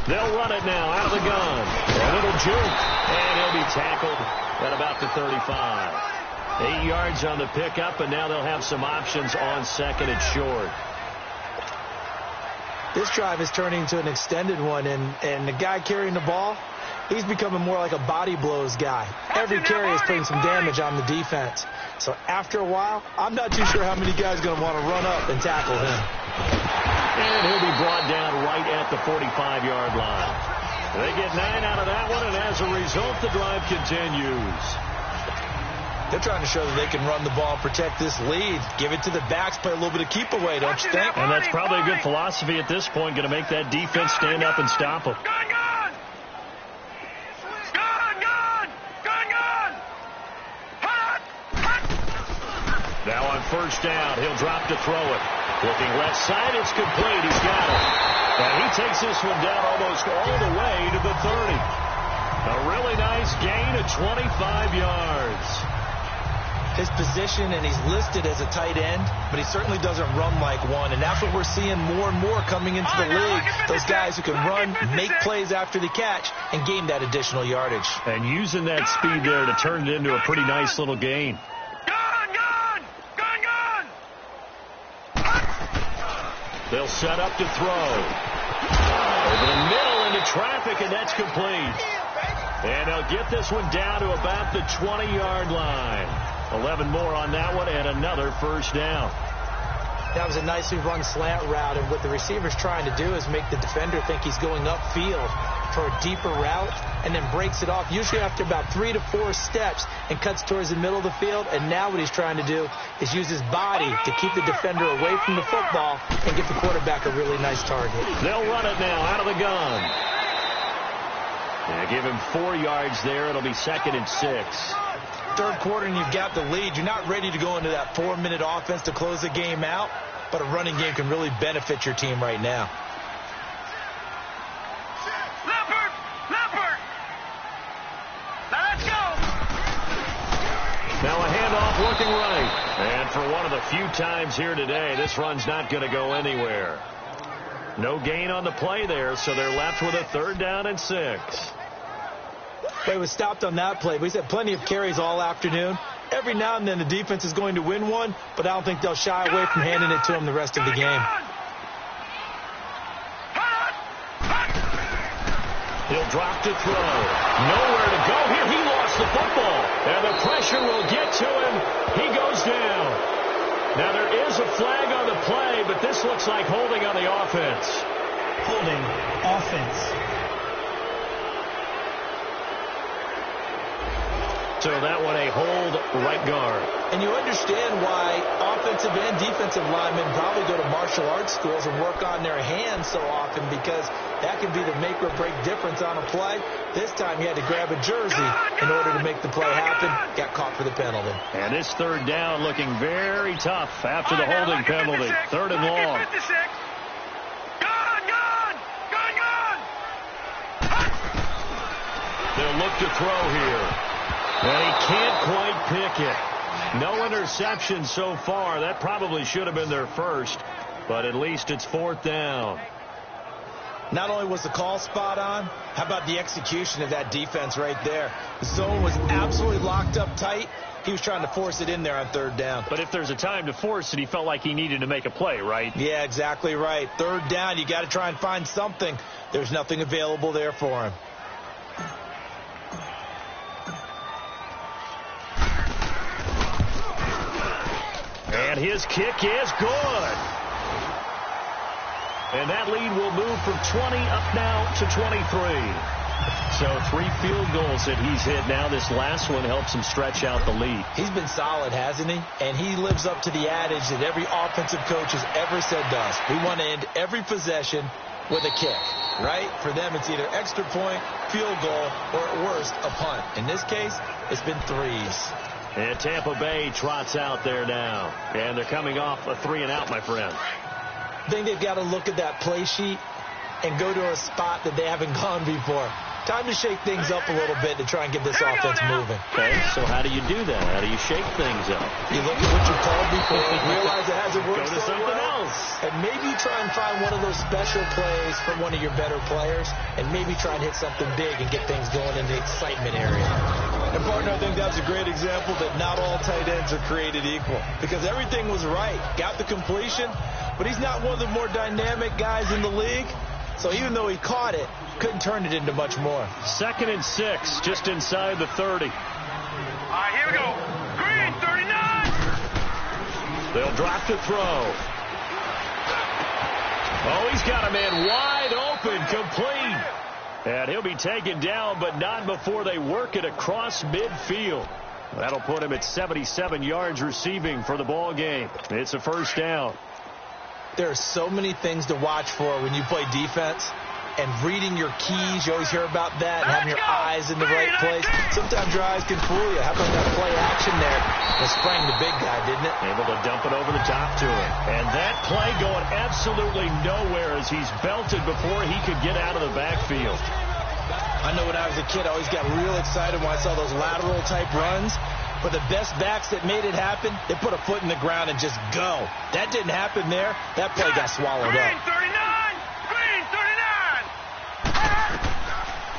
They'll run it now out of the gun. A little juke. And he'll be tackled at about the 35. 8 yards on the pickup, and now they'll have some options on 2nd and short. This drive is turning into an extended one, and the guy carrying the ball, he's becoming more like a body blows guy. Every carry is putting some damage on the defense. So after a while, I'm not too sure how many guys are going to want to run up and tackle him. And he'll be brought down right at the 45-yard line. They get 9 out of that one, and as a result, the drive continues. They're trying to show that they can run the ball and protect this lead. Give it to the backs, play a little bit of keep away, don't you think? And that's probably a good philosophy at this point, going to make that defense stand up and stop them. Now on first down, he'll drop to throw it. Looking left side, it's complete. He's got it. And he takes this one down almost all the way to the 30. A really nice gain of 25 yards. His position, and he's listed as a tight end, but he certainly doesn't run like one, and that's what we're seeing more and more coming into the league. Those guys who can run, make plays after the catch, and gain that additional yardage. And using that speed there to turn it into a pretty nice little gain. They'll set up to throw. Over the middle into traffic, and that's complete. And they'll get this one down to about the 20-yard line. 11 more on that one, and another first down. That was a nicely run slant route, and what the receiver's trying to do is make the defender think he's going upfield for a deeper route, and then breaks it off, usually after about 3 to 4 steps, and cuts towards the middle of the field. And now what he's trying to do is use his body to keep the defender away from the football and get the quarterback a really nice target. They'll run it now out of the gun. Give him 4 yards there. It'll be 2nd and 6. Third quarter, and you've got the lead. You're not ready to go into that 4-minute offense to close the game out, but a running game can really benefit your team right now. Now a handoff looking right. And for one of the few times here today, this run's not going to go anywhere. No gain on the play there, so they're left with a 3rd down and 6. They was stopped on that play, but he's had plenty of carries all afternoon. Every now and then the defense is going to win one, but I don't think they'll shy away from handing it to him the rest of the game. He'll drop to throw. Nowhere to go here. He lost the football. And the pressure will get to him. He goes down. Now there is a flag on the play, but this looks like holding on the offense. Holding offense. So that one a hold right guard. And you understand why offensive and defensive linemen probably go to martial arts schools and work on their hands so often, because that can be the make or break difference on a play. This time he had to grab a jersey in order to make the play happen. Got caught for the penalty. And this 3rd down looking very tough after the holding penalty. 3rd and long. They'll look to throw here. And he can't quite pick it. No interception so far. That probably should have been their first, but at least it's 4th down. Not only was the call spot on, how about the execution of that defense right there? The zone was absolutely locked up tight. He was trying to force it in there on 3rd down. But if there's a time to force it, he felt like he needed to make a play, right? Yeah, exactly right. 3rd down, you got to try and find something. There's nothing available there for him. And his kick is good. And that lead will move from 20 up now to 23. So 3 field goals that he's hit now. This last one helps him stretch out the lead. He's been solid, hasn't he? And he lives up to the adage that every offensive coach has ever said to us. We want to end every possession with a kick, right? For them, it's either extra point, field goal, or at worst, a punt. In this case, it's been 3s. And Tampa Bay trots out there now. And they're coming off a 3-and-out, my friend. I think they've got to look at that play sheet and go to a spot that they haven't gone before. Time to shake things up a little bit to try and get this offense moving. Okay, so how do you do that? How do you shake things up? You look at what you called before, realize it hasn't worked Go to something else. And maybe try and find one of those special plays from one of your better players, and maybe try and hit something big and get things going in the excitement area. And, partner, I think that's a great example that not all tight ends are created equal, because everything was right. Got the completion, but he's not one of the more dynamic guys in the league. So even though he caught it, couldn't turn it into much more. 2nd and 6, just inside the 30. All right, here we go. Green, 39. They'll drop to throw. Oh, he's got a man wide open, complete. And he'll be taken down, but not before they work it across midfield. That'll put him at 77 yards receiving for the ball game. It's a first down. There are so many things to watch for when you play defense. And reading your keys, you always hear about that, and having your eyes in the right place. Sometimes your eyes can fool you. How about that play action there? It sprang the big guy, didn't it? Able to dump it over the top to him. And that play going absolutely nowhere as he's belted before he could get out of the backfield. I know when I was a kid, I always got real excited when I saw those lateral type runs. But the best backs that made it happen, they put a foot in the ground and just go. That didn't happen there. That play got swallowed up. Green, 39. Green, 39.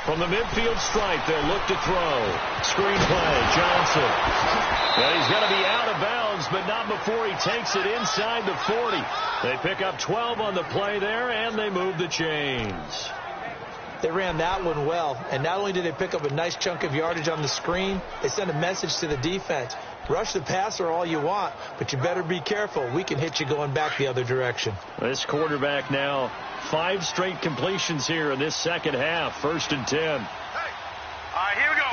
From the midfield stripe, they'll look to throw. Screen play, Johnson. Well, he's going to be out of bounds, but not before he takes it inside the 40. They pick up 12 on the play there, and they move the chains. They ran that one well, and not only did they pick up a nice chunk of yardage on the screen, they sent a message to the defense. Rush the passer all you want, but you better be careful. We can hit you going back the other direction. This quarterback now 5 straight completions here in this second half. 1st and 10. Hey. All right, here we go.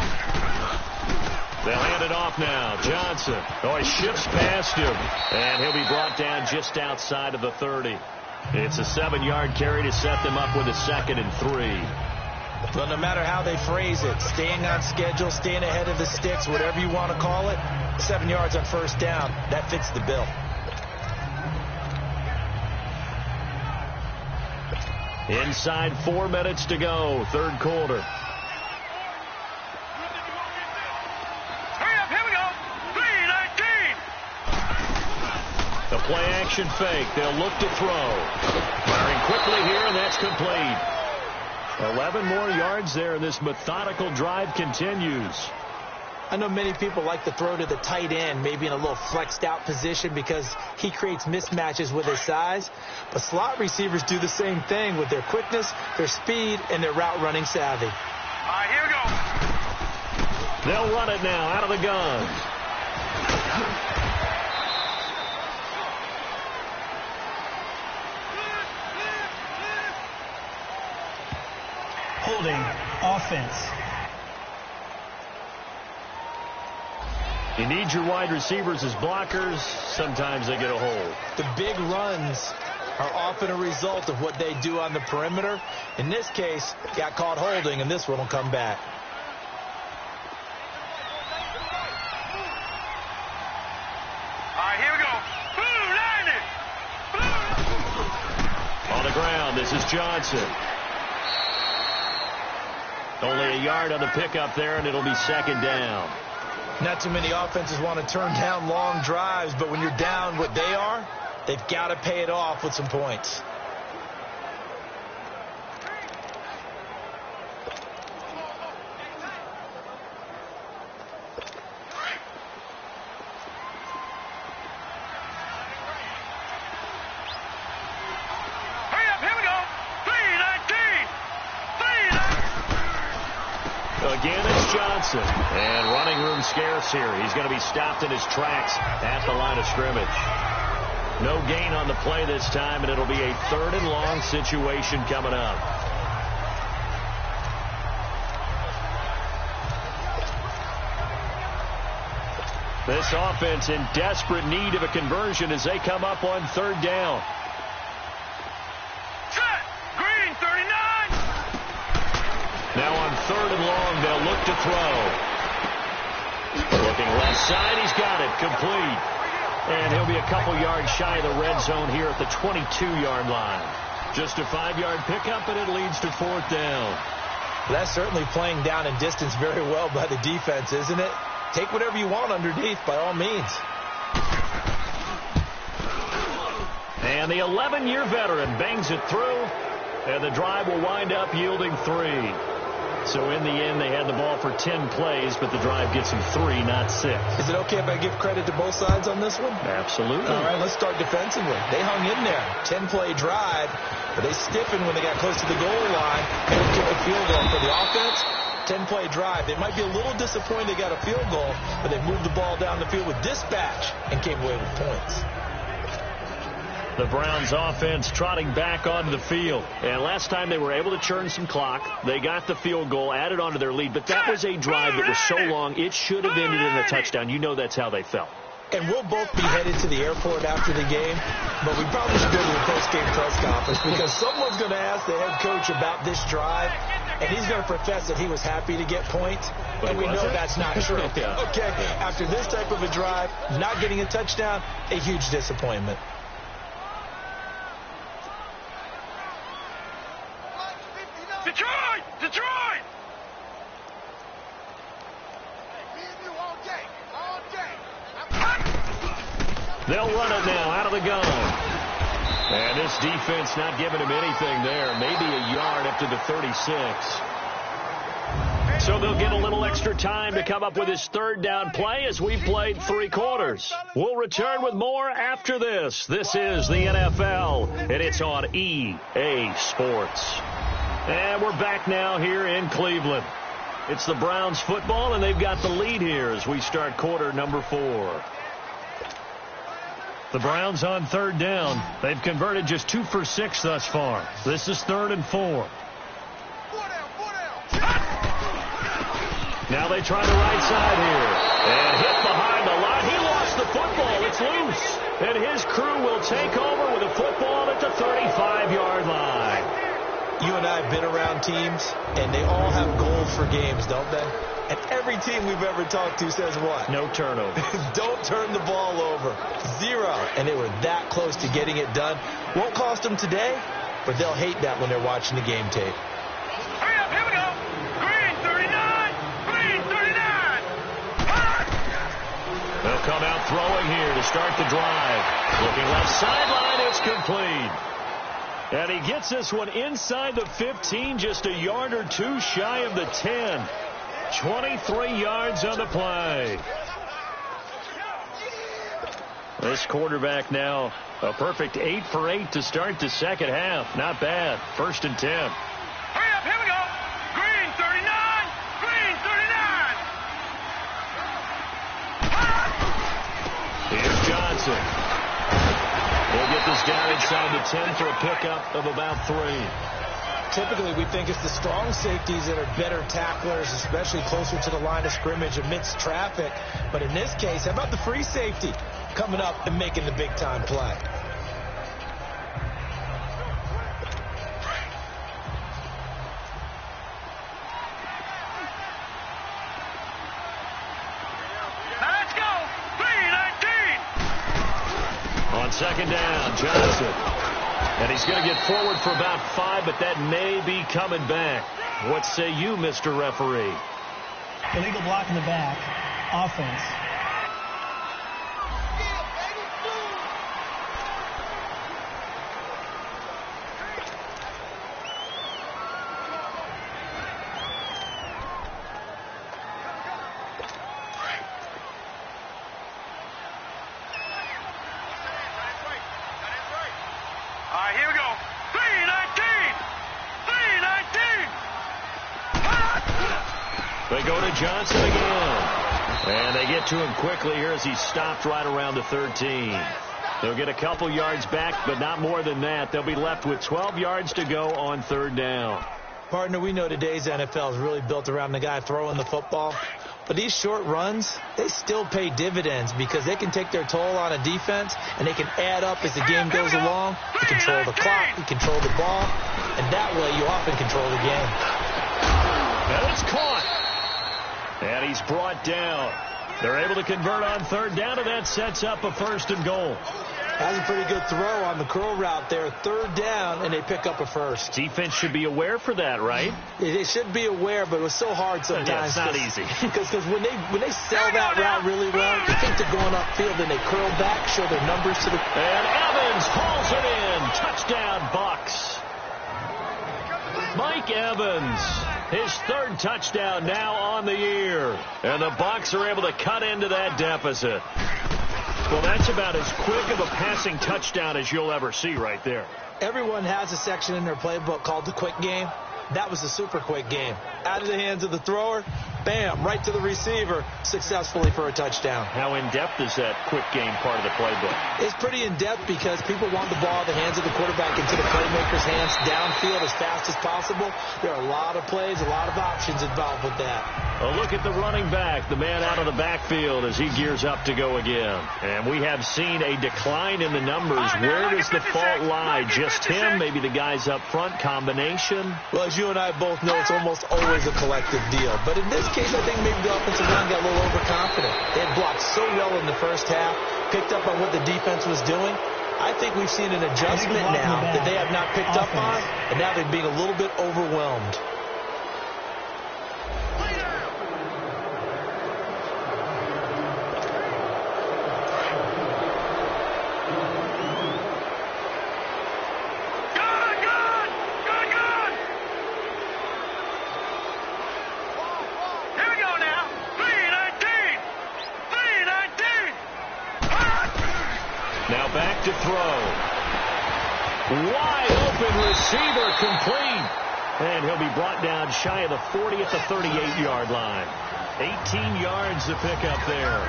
They'll hand it off now. Johnson. Oh, he shifts past him, and he'll be brought down just outside of the 30. It's a 7-yard carry to set them up with a 2nd and 3. Well, no matter how they phrase it, staying on schedule, staying ahead of the sticks, whatever you want to call it, 7 yards on 1st down, that fits the bill. Inside 4 minutes to go, 3rd quarter. Hurry up, here we go. 3-19. The play action fake. They'll look to throw. Firing quickly here, and that's complete. 11 more yards there, and this methodical drive continues. I know many people like to throw to the tight end, maybe in a little flexed out position because he creates mismatches with his size. But slot receivers do the same thing with their quickness, their speed, and their route running savvy. All right, here we go. They'll run it now out of the gun. Holding offense. You need your wide receivers as blockers. Sometimes they get a hold. The big runs are often a result of what they do on the perimeter. In this case, got caught holding, and this one will come back. All right, here we go. Blue, 90. Blue. On the ground, this is Johnson. Only a yard on the pickup there, and it'll be 2nd down. Not too many offenses want to turn down long drives, but when you're down what they are, they've got to pay it off with some points. Hurry up, here we go. 3-19. Again, it's Johnson. And running room scarce here. He's going to be stopped in his tracks at the line of scrimmage. No gain on the play this time, and it'll be a 3rd and long situation coming up. This offense in desperate need of a conversion as they come up on 3rd down. Set. Green, 39. Now on 3rd and long, they'll look to throw. Looking left side, he's got it, complete. And he'll be a couple yards shy of the red zone here at the 22-yard line. Just a 5-yard pickup, and it leads to 4th down. Well, that's certainly playing down in distance very well by the defense, isn't it? Take whatever you want underneath, by all means. And the 11-year veteran bangs it through, and the drive will wind up yielding 3. So in the end, they had the ball for 10 plays, but the drive gets them 3, not 6. Is it okay if I give credit to both sides on this one? Absolutely. All right, let's start defensively. They hung in there. 10-play drive, but they stiffened when they got close to the goal line and kicked a field goal. For the offense, 10-play drive. They might be a little disappointed they got a field goal, but they moved the ball down the field with dispatch and came away with points. The Browns offense trotting back onto the field. And last time they were able to churn some clock. They got the field goal, added onto their lead. But that was a drive that was so long, it should have ended in a touchdown. You know that's how they felt. And we'll both be headed to the airport after the game, but we probably should go to the post-game press conference because someone's going to ask the head coach about this drive, and he's going to profess that he was happy to get points, and we know that's not true. Okay, after this type of a drive, not getting a touchdown, a huge disappointment. Detroit! Detroit! They'll run it now out of the gun. And this defense not giving him anything there. Maybe a yard up to the 36. So they'll get a little extra time to come up with his third down play as we played 3 quarters. We'll return with more after this. This is the NFL, and it's on EA Sports. And we're back now here in Cleveland. It's the Browns football, and they've got the lead here as we start quarter number 4. The Browns on third down. They've converted just 2 for 6 thus far. This is 3rd and 4. Now they try the right side here. And hit behind the line. He lost the football. It's loose. And his crew will take over with a football at the 35-yard line. You and I have been around teams, and they all have goals for games, don't they? And every team we've ever talked to says what? No turnover. Don't turn the ball over. 0. And they were that close to getting it done. Won't cost them today, but they'll hate that when they're watching the game tape. Hurry up, here we go. Green 39. Green 39. They'll come out throwing here to start the drive. Looking left sideline, it's complete. And he gets this one inside the 15, just a yard or 2 shy of the 10. 23 yards on the play. This quarterback now a perfect 8 for 8 to start the second half. Not bad. 1st and 10. Hurry up, here we go. Green 39. Green 39. Here's Johnson. He'll get this down inside the 10 for a pickup of about 3. Typically, we think it's the strong safeties that are better tacklers, especially closer to the line of scrimmage amidst traffic. But in this case, how about the free safety coming up and making the big-time play? Let's go. 3-19. On second down, Johnson. And he's going to get forward for about 5, but that may be coming back. What say you, Mr. Referee? Illegal block in the back. Offense. All right, here we go. 3-19. 3-19. They go to Johnson again. And they get to him quickly here as he stopped right around the 13. They'll get a couple yards back, but not more than that. They'll be left with 12 yards to go on third down. Partner, we know today's NFL is really built around the guy throwing the football. But these short runs, they still pay dividends because they can take their toll on a defense and they can add up as the game goes along. You control the clock, you control the ball, and that way you often control the game. And it's caught. And he's brought down. They're able to convert on third down, and that sets up a 1st and goal. That's a pretty good throw on the curl route there. Third down, and they pick up a 1st. Defense should be aware for that, right? They should be aware, but it was so hard sometimes. Yeah, it's not easy. Because when they sell that route really well, you think they're going upfield, and they curl back, show their numbers to the... And Evans hauls it in. Touchdown, Bucks. Mike Evans His third touchdown now on the year. And the Bucs are able to cut into that deficit. Well, that's about as quick of a passing touchdown as you'll ever see right there. Everyone has a section in their playbook called the quick game. That was a super quick game. Out of the hands of the thrower, bam, right to the receiver, successfully for a touchdown. How in-depth is that quick game part of the playbook? It's pretty in-depth because people want the ball in the hands of the quarterback into the playmaker's hands downfield as fast as possible. There are a lot of plays, a lot of options involved with that. A look at the running back, the man out of the backfield as he gears up to go again. And we have seen a decline in the numbers. Where does the fault lie? Just him, maybe the guys up front, combination? Well, as you and I both know, it's almost always a collective deal. But in this case, I think maybe the offensive line got a little overconfident. They had blocked so well in the first half, picked up on what the defense was doing. I think we've seen an adjustment now that they have not picked up on, and now they're being a little bit overwhelmed. Now back to throw. Wide open receiver complete. And he'll be brought down shy of the 40 at the 38-yard line. 18 yards to pick up there.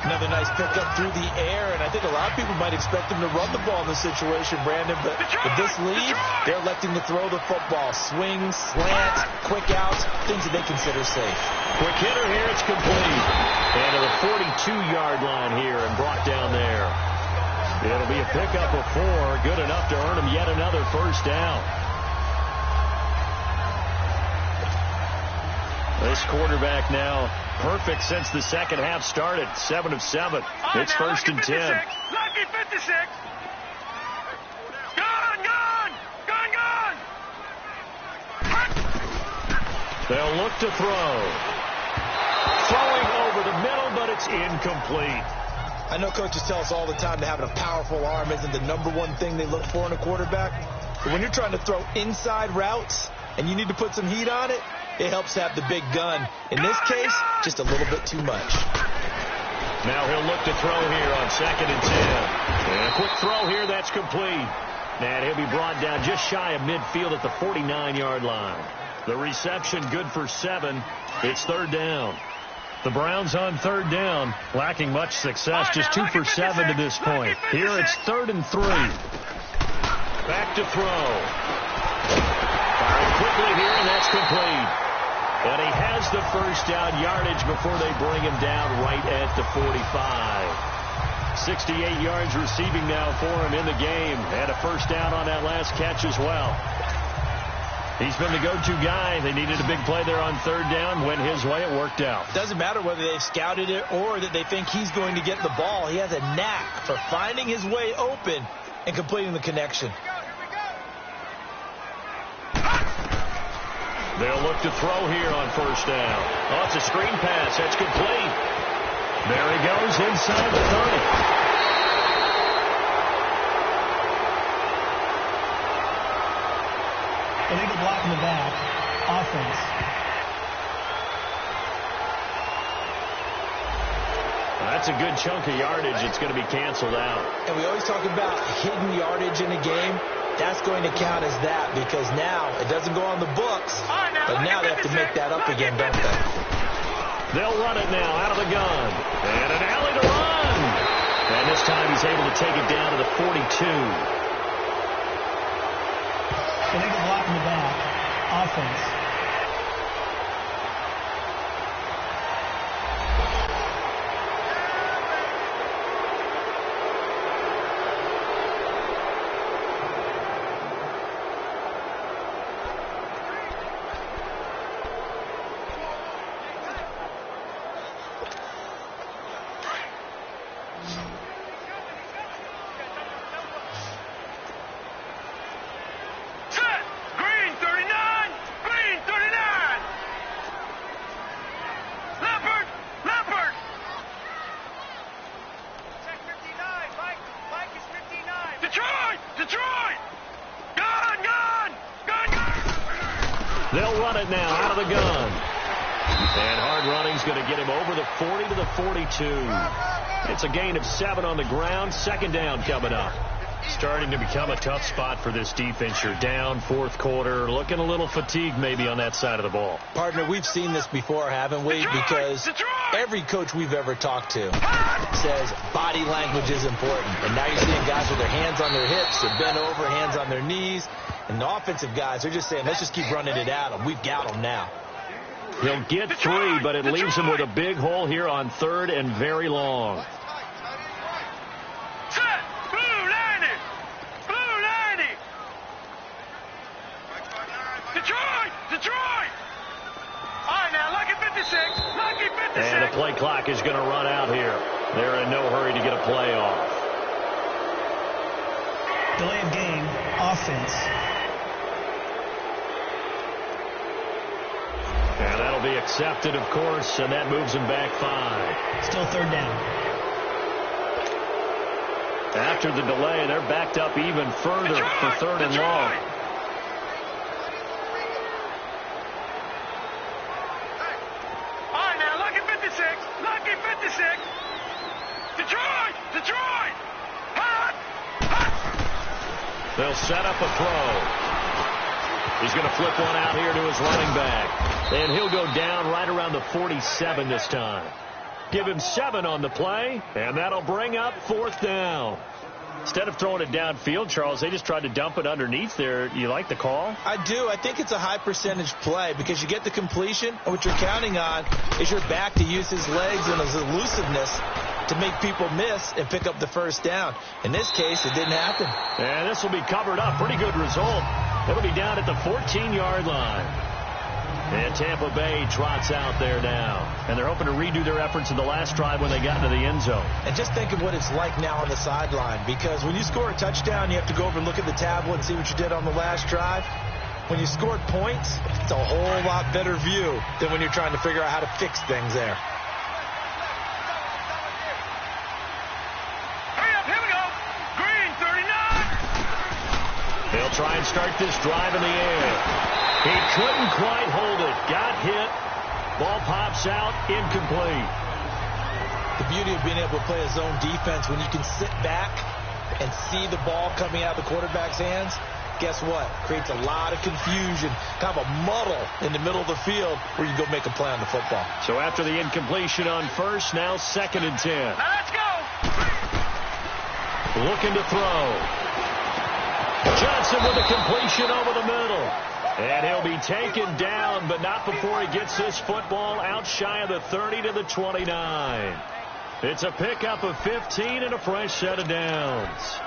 Another nice pickup through the air, and I think a lot of people might expect him to run the ball in this situation, Brandon, but with this lead, they're electing to throw the football. Swings, slants, quick outs, things that they consider safe. Quick hitter here, it's complete. And to the 42-yard line here and brought down there. It'll be a pickup of 4, good enough to earn him yet another first down. This quarterback now perfect since the second half started. 7 of 7. It's first and 10. Lucky 56. Gone, gone, gone, gone. They'll look to throw. Throwing over the middle, but it's incomplete. I know coaches tell us all the time that having a powerful arm isn't the #1 thing they look for in a quarterback. But when you're trying to throw inside routes and you need to put some heat on it, it helps to have the big gun. In this case, just a little bit too much. Now he'll look to throw here on 2nd and 10. And a quick throw here, that's complete. And he'll be brought down just shy of midfield at the 49-yard line. The reception good for 7. It's 3rd down. The Browns on 3rd down, lacking much success, just 2 for 7 to this point. Here it's 3rd and 3. Back to throw. Firing quickly here, and that's complete. And he has the first down yardage before they bring him down right at the 45. 68 yards receiving now for him in the game. And a first down on that last catch as well. He's been the go-to guy. They needed a big play there on 3rd down. Went his way. It worked out. Doesn't matter whether they've scouted it or that they think he's going to get the ball. He has a knack for finding his way open and completing the connection. They'll look to throw here on 1st down. Oh, it's a screen pass. That's complete. There he goes inside the 30. Illegal block in the back. Offense. That's a good chunk of yardage. It's going to be canceled out. And we always talk about hidden yardage in a game. That's going to count as that because now it doesn't go on the books, but now they have to make that up again, don't they? They'll run it now out of the gun. And an alley to run. And this time he's able to take it down to the 42. Illegal block in the back. Offense. Set. Green 39. Green And hard running's going to get him over the 40 to the 42. It's a gain of 7 on the ground. Second down coming up. Starting to become a tough spot for this defense. You're down fourth quarter, looking a little fatigued maybe on that side of the ball. Partner, we've seen this before, haven't we? Because every coach we've ever talked to says body language is important. And now you're seeing guys with their hands on their hips, they're bent over, hands on their knees. And the offensive guys are just saying, let's just keep running it at them. We've got them now. He'll get 3, but it leaves him with a big hole here on third and very long. Detroit! All right, now, lucky 56. Lucky 56. And the play clock is going to run out here. They're in no hurry to get a play off. Delay of game, offense. And that'll be accepted, of course, and that moves him back 5. Still third down. After the delay, they're backed up even further for third and long. Lucky 56. Detroit! Hot! They'll set up a throw. He's going to flip one out here to his running back. And he'll go down right around the 47 this time. Give him 7 on the play, and that'll bring up fourth down. Instead of throwing it downfield, Charles, they just tried to dump it underneath there. You like the call? I do. I think it's a high percentage play because you get the completion, and what you're counting on is your back to use his legs and his elusiveness to make people miss and pick up the first down. In this case, it didn't happen. And this will be covered up. Pretty good result. It'll be down at the 14-yard line. And Tampa Bay trots out there now. And they're hoping to redo their efforts in the last drive when they got into the end zone. And just think of what it's like now on the sideline. Because when you score a touchdown, you have to go over and look at the tablet and see what you did on the last drive. When you scored points, it's a whole lot better view than when you're trying to figure out how to fix things there. Hurry up, here we go. Green, 39. They'll try and start this drive in the air. He couldn't quite hold it. Got hit. Ball pops out. Incomplete. The beauty of being able to play a zone defense when you can sit back and see the ball coming out of the quarterback's hands, guess what? Creates a lot of confusion, kind of a muddle in the middle of the field where you go make a play on the football. So after the incompletion on first, now 2nd and 10. Now let's go. Looking to throw. Johnson with a completion over the middle. And he'll be taken down, but not before he gets this football out shy of the 30 to the 29. It's a pickup of 15 and a fresh set of downs.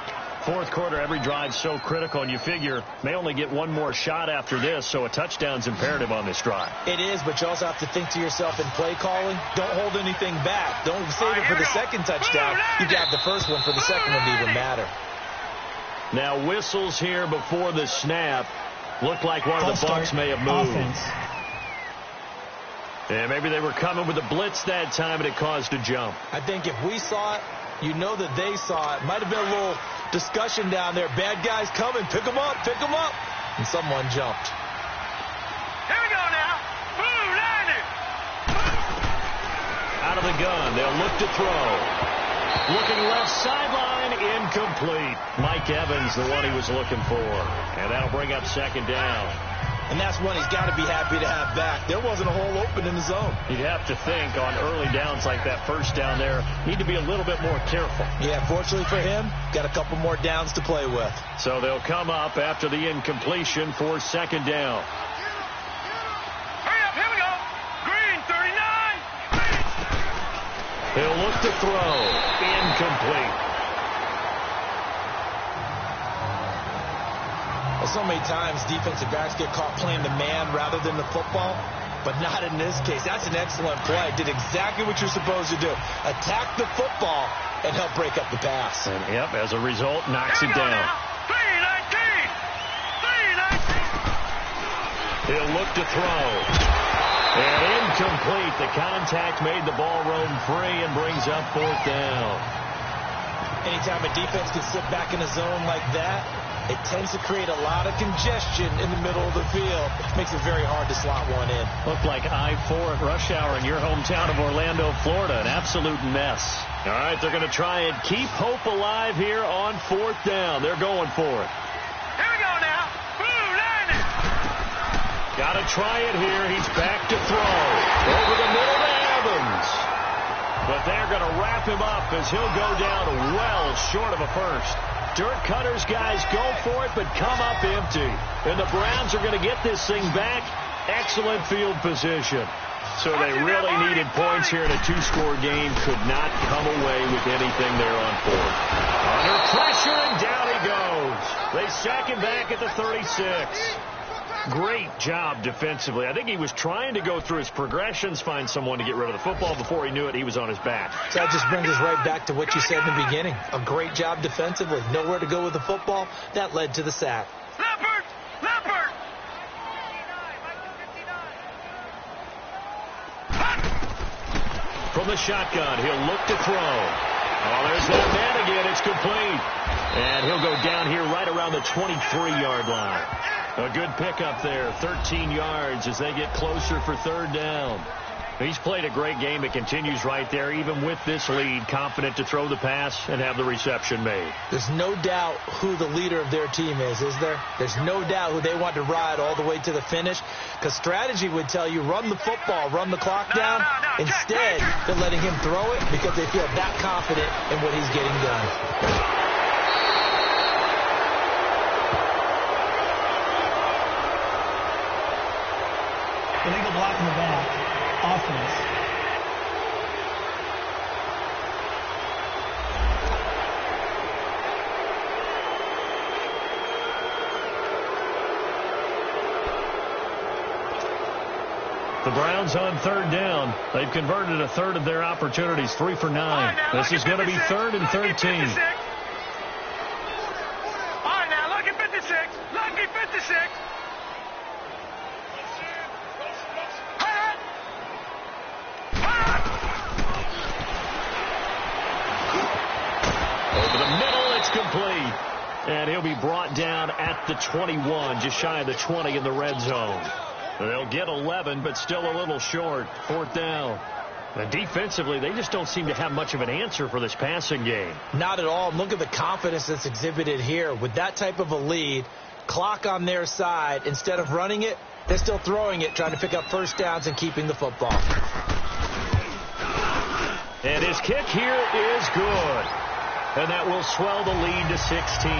Fourth quarter, every drive so critical, and you figure may only get one more shot after this, so a touchdown's imperative on this drive. It is, but you also have to think to yourself in play calling, don't hold anything back. Don't save it for the second touchdown. You got the first one for the second one to even matter. Now whistles here before the snap. Looked like one of the Bucs may have moved. Offense. And maybe they were coming with a blitz that time, and it caused a jump. I think if we saw it, you know that they saw it. Might have been a little discussion down there. Bad guys coming. Pick them up. Pick them up. And someone jumped. Here we go now. Blue, line it. Out of the gun. They'll look to throw. Looking left sideline, incomplete. Mike Evans, the one he was looking for. And that'll bring up 2nd down. And that's one he's got to be happy to have back. There wasn't a hole open in the zone. You'd have to think on early downs like that first down there, need to be a little bit more careful. Yeah, fortunately for him, got a couple more downs to play with. So they'll come up after the incompletion for 2nd down. Hurry up, here we go. Green, 39. He'll look to throw. Incomplete. Well, so many times defensive backs get caught playing the man rather than the football, but not in this case. That's an excellent play. Did exactly what you're supposed to do. Attack the football and help break up the pass. And, yep, as a result, knocks it down. 3-19. He'll look to throw. And incomplete. The contact made the ball roam free and brings up 4th down. Anytime a defense can sit back in a zone like that it tends to create a lot of congestion in the middle of the field. Makes it very hard to slot one in. Looked like I-4 at rush hour in your hometown of Orlando, Florida. An absolute mess. All right, they're going to try and keep hope alive here on 4th down. They're going for it. Here we go now. Blue line it. Got to try it here. He's back to throw. Over the middle to Evans. But they're going to wrap him up as he'll go down well short of a first. Dirt Cutters guys go for it, but come up empty. And the Browns are going to get this thing back. Excellent field position. So they really needed points here in a 2-score game. Could not come away with anything there on 4th. Under pressure, and down he goes. They sack him back at the 36. Great job defensively. I think he was trying to go through his progressions, find someone to get rid of the football. Before he knew it, he was on his back. So that just brings us right back to what you said in the beginning. A great job defensively. Nowhere to go with the football. That led to the sack. Leopard! Leopard! From the shotgun, he'll look to throw. Oh, there's that man again. It's complete. And he'll go down here right around the 23-yard line. A good pickup there, 13 yards as they get closer for 3rd down. He's played a great game. It continues right there, even with this lead, confident to throw the pass and have the reception made. There's no doubt who the leader of their team is there? There's no doubt who they want to ride all the way to the finish, because strategy would tell you run the football, run the clock down. Instead, they're letting him throw it because they feel that confident in what he's getting done. Illegal block in the back. Offense. The Browns on 3rd down. They've converted a third of their opportunities, 3 for 9. This is going to be 3rd and 13. All right, now, lucky 56. Lucky 56. Over the middle, it's complete. And he'll be brought down at the 21, just shy of the 20 in the red zone. They'll get 11, but still a little short. 4th down. And defensively, they just don't seem to have much of an answer for this passing game. Not at all. Look at the confidence that's exhibited here. With that type of a lead, clock on their side, instead of running it, they're still throwing it, trying to pick up first downs and keeping the football. And his kick here is good. And that will swell the lead to 16.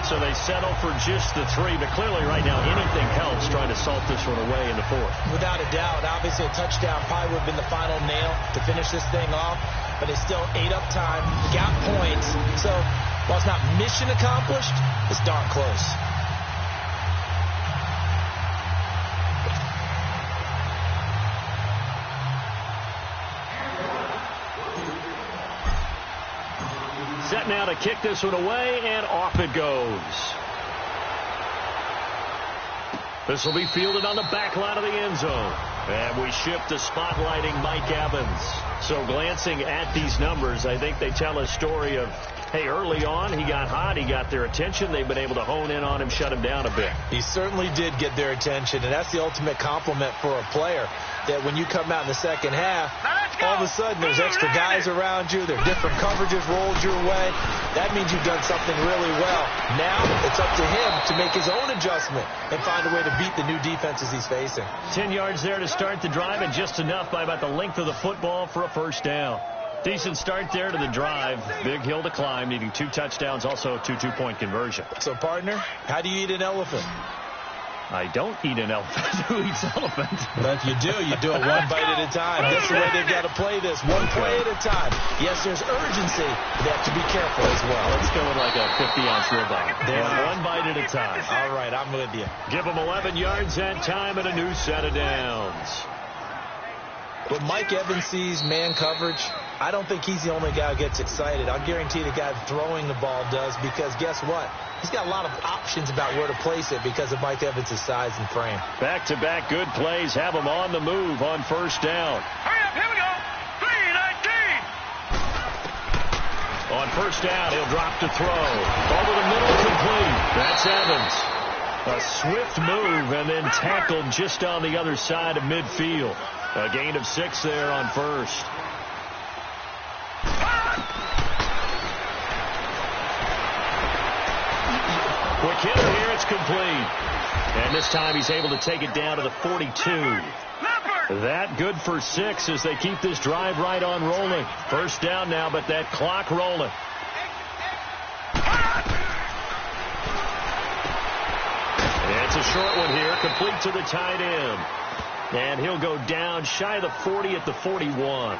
So they settle for just the 3, but clearly right now anything helps trying to salt this one away in the 4th. Without a doubt, obviously a touchdown probably would have been the final nail to finish this thing off, but they still ate up time, got points. So while it's not mission accomplished, it's darn close. Set now to kick this one away, and off it goes. This will be fielded on the back line of the end zone. And we shift to spotlighting Mike Evans. So glancing at these numbers, I think they tell a story of, hey, early on, he got hot, he got their attention. They've been able to hone in on him, shut him down a bit. He certainly did get their attention, and that's the ultimate compliment for a player, that when you come out in the second half, all of a sudden there's extra guys around you, there are different coverages rolled your way. That means you've done something really well. Now it's up to him to make his own adjustment and find a way to beat the new defenses he's facing. 10 yards there to start the drive, and just enough by about the length of the football for a first down. Decent start there to the drive. Big hill to climb, needing 2 touchdowns, also a 2-2-point conversion. So, partner, how do you eat an elephant? I don't eat an elephant. Who eats elephant? But if you do it one bite at a time. That's the way they've got to play this, one play at a time. Yes, there's urgency. They have to be careful as well. Let's go with like a 50-ounce ribeye. One bite at a time. All right, I'm with you. Give them 11 yards and time and a new set of downs. When Mike Evans sees man coverage, I don't think he's the only guy who gets excited. I'll guarantee the guy throwing the ball does, because guess what? He's got a lot of options about where to place it because of Mike Evans' size and frame. Back-to-back good plays have him on the move on first down. Hurry up, here we go. 3:19. On first down, he'll drop to throw. Over the middle, complete. That's Evans. A swift move and then tackled just on the other side of midfield. A gain of 6 there on first. Quick hitter here, it's complete. And this time he's able to take it down to the 42. That good for 6 as they keep this drive right on rolling. First down now, but that clock rolling. It's a short one here, complete to the tight end. And he'll go down shy of the 40 at the 41.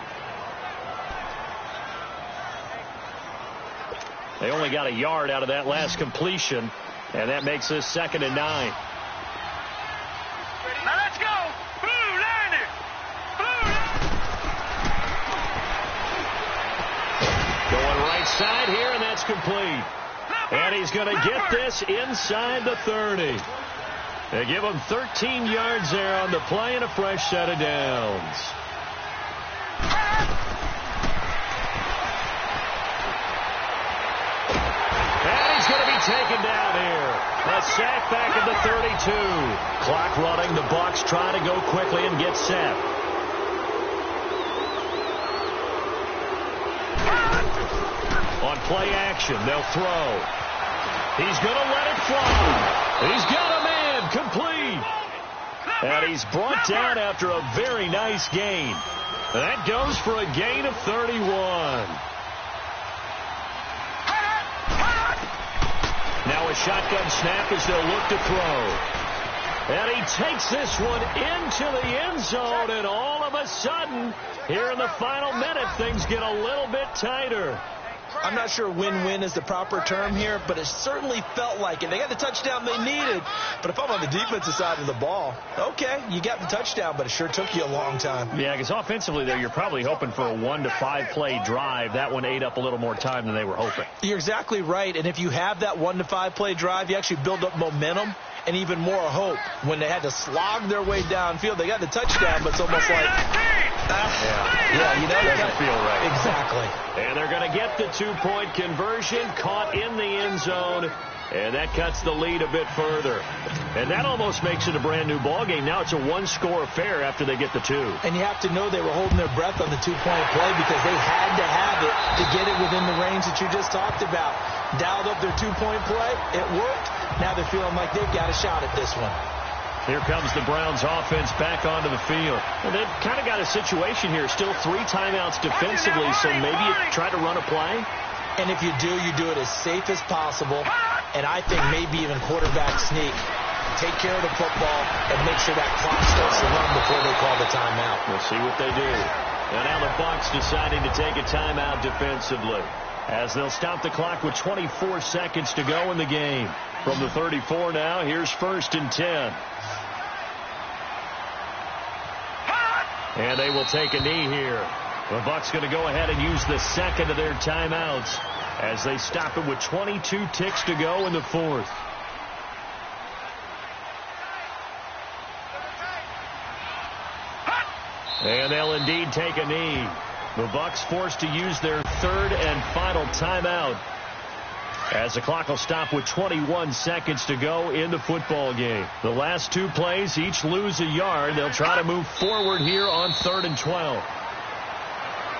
They only got a yard out of that last completion, and that makes this 2nd and 9. Now let's go. Blue, line it. Going right side here, and that's complete. And he's going to get this inside the 30. They give him 13 yards there on the play and a fresh set of downs. And he's going to be taken down here. A sack back at the 32. Clock running. The Bucs trying to go quickly and get set. On play action, they'll throw. He's going to let it fly. He's got a man. Complete. And he's brought down after a very nice gain. That goes for a gain of 31. Now a shotgun snap as they'll look to throw. And he takes this one into the end zone, and all of a sudden, here in the final minute, things get a little bit tighter. I'm not sure win-win is the proper term here, but it certainly felt like it. They got the touchdown they needed, but if I'm on the defensive side of the ball, okay, you got the touchdown, but it sure took you a long time. Yeah, because offensively there, you're probably hoping for a 1 to 5 play drive. That one ate up a little more time than they were hoping. You're exactly right, and if you have that 1 to 5 play drive, you actually build up momentum and even more hope. When they had to slog their way downfield, they got the touchdown, but it's almost like, you know, it doesn't feel right. Exactly. And they're going to get the 2-point conversion, caught in the end zone, and that cuts the lead a bit further. And that almost makes it a brand new ball game. Now it's a 1-score affair after they get the 2. And you have to know they were holding their breath on the 2-point play because they had to have it to get it within the range that you just talked about. Dialed up their 2-point play. It worked. Now they're feeling like they've got a shot at this one. Here comes the Browns offense back onto the field. And they've kind of got a situation here. Still 3 timeouts defensively, so maybe you try to run a play. And if you do it as safe as possible. And I think maybe even quarterback sneak. Take care of the football and make sure that clock starts to run before they call the timeout. We'll see what they do. And now the Bucs deciding to take a timeout defensively, as they'll stop the clock with 24 seconds to go in the game. From the 34 now, here's 1st and 10. And they will take a knee here. The Bucs going to go ahead and use the 2nd of their timeouts as they stop it with 22 ticks to go in the 4th. And they'll indeed take a knee. The Bucs forced to use their 3rd and final timeout as the clock will stop with 21 seconds to go in the football game. The last 2 plays each lose a yard. They'll try to move forward here on 3rd and 12.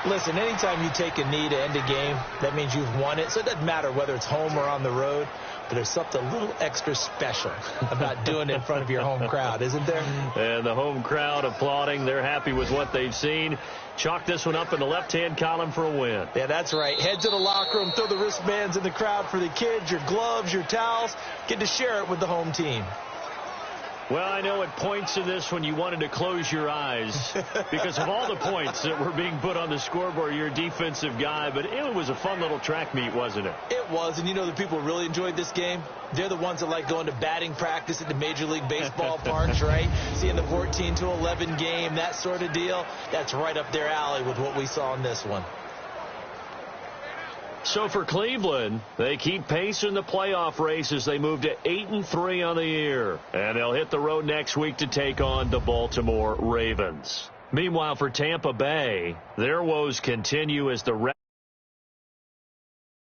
Listen, anytime you take a knee to end a game, that means you've won it. So it doesn't matter whether it's home or on the road, but there's something a little extra special about doing it in front of your home crowd, isn't there? And the home crowd applauding. They're happy with what they've seen. Chalk this one up in the left-hand column for a win. Yeah, that's right. Head to the locker room, throw the wristbands in the crowd for the kids, your gloves, your towels. Get to share it with the home team. Well, I know at points in this when you wanted to close your eyes because of all the points that were being put on the scoreboard. You're a defensive guy, but it was a fun little track meet, wasn't it? It was, and you know the people really enjoyed this game? They're the ones that like going to batting practice at the Major League Baseball parks, right? Seeing the 14-11 game, that sort of deal. That's right up their alley with what we saw in this one. So for Cleveland, they keep pace in the playoff race as they move to 8-3 on the year. And they'll hit the road next week to take on the Baltimore Ravens. Meanwhile, for Tampa Bay, their woes continue as the